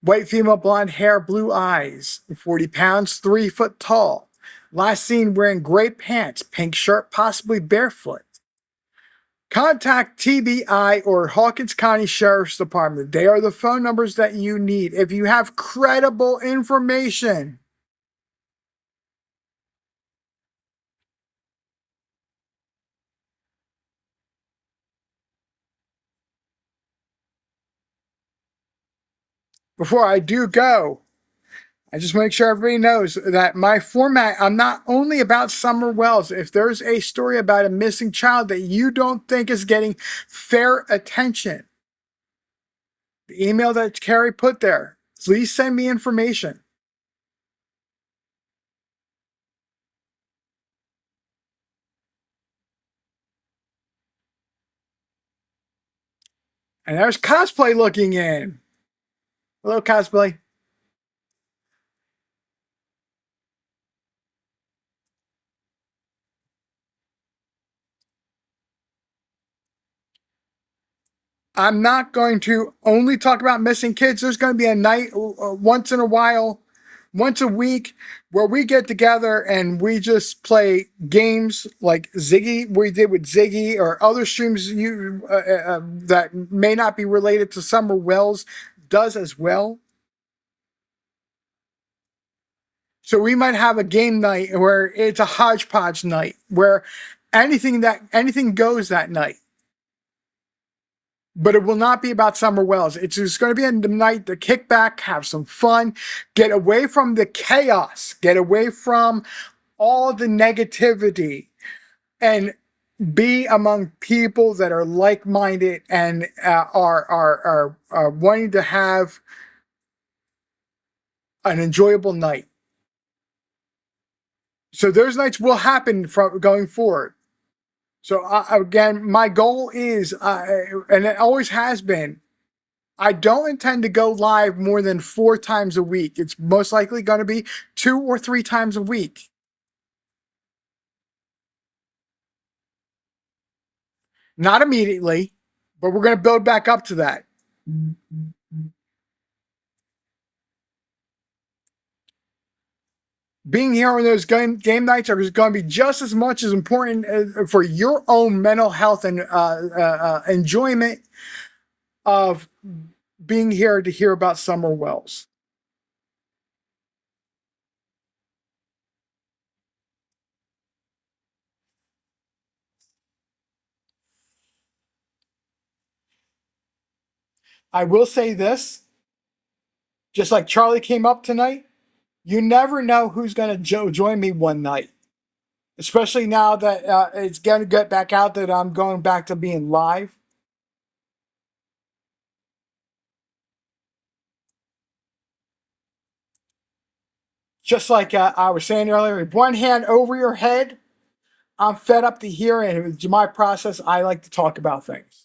White female, blonde hair, blue eyes, 40 pounds, 3 foot tall. Last seen wearing gray pants, pink shirt, possibly barefoot. Contact TBI or Hawkins County Sheriff's Department. They are the phone numbers that you need. If you have credible information, before I do go, I just make sure everybody knows that my format, I'm not only about Summer Wells. If there's a story about a missing child that you don't think is getting fair attention, the email that Carrie put there, please send me information. And there's Cosplay looking in. Hello, Cosplay. I'm not going to only talk about missing kids. There's going to be a night once in a while, once a week, where we get together and we just play games like Ziggy, we did with Ziggy, or other streams that may not be related to Summer Wells does as well. So we might have a game night where it's a hodgepodge night where anything goes that night. But it will not be about Summer Wells. It's just going to be a night to kick back, have some fun, get away from the chaos, get away from all the negativity, and be among people that are like-minded and are wanting to have an enjoyable night. So those nights will happen from going forward. So again, my goal is, and it always has been, I don't intend to go live more than 4 times a week. It's most likely going to be 2 or 3 times a week. Not immediately, but we're going to build back up to that. Being here on those game nights are going to be just as much as important for your own mental health and enjoyment of being here to hear about Summer Wells. I will say this, just like Charlie came up tonight, you never know who's going to join me one night. Especially now that it's going to get back out that I'm going back to being live. Just like I was saying earlier, with one hand over your head, I'm fed up to hear it. It's my process. I like to talk about things.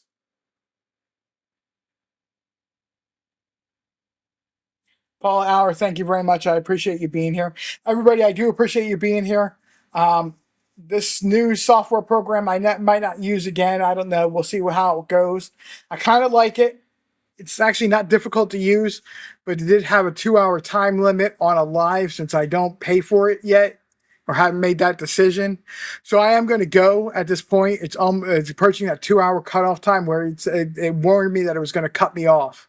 Paul Hour, thank you very much. I appreciate you being here. Everybody, I do appreciate you being here. This new software program I might not use again. I don't know. We'll see how it goes. I kind of like it. It's actually not difficult to use, but it did have a 2-hour time limit on a live since I don't pay for it yet or haven't made that decision. So I am going to go at this point. It's approaching that 2-hour cutoff time where it warned me that it was going to cut me off.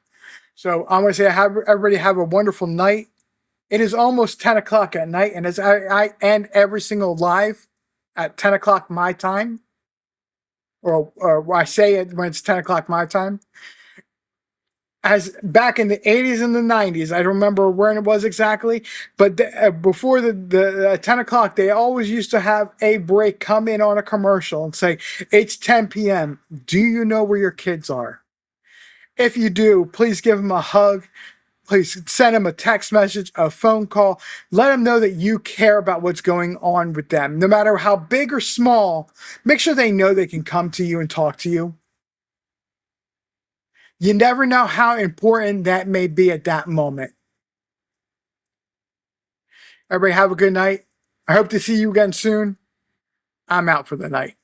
So I'm going to say everybody have a wonderful night. It is almost 10 o'clock at night, and as I end every single live at 10 o'clock my time, or I say it when it's 10 o'clock my time, as back in the 80s and the 90s, I don't remember when it was exactly, but before the 10 o'clock, they always used to have a break come in on a commercial and say, it's 10 p.m. Do you know where your kids are? If you do, please give them a hug. Please send them a text message, a phone call. Let them know that you care about what's going on with them. No matter how big or small, make sure they know they can come to you and talk to you. You never know how important that may be at that moment. Everybody have a good night. I hope to see you again soon. I'm out for the night.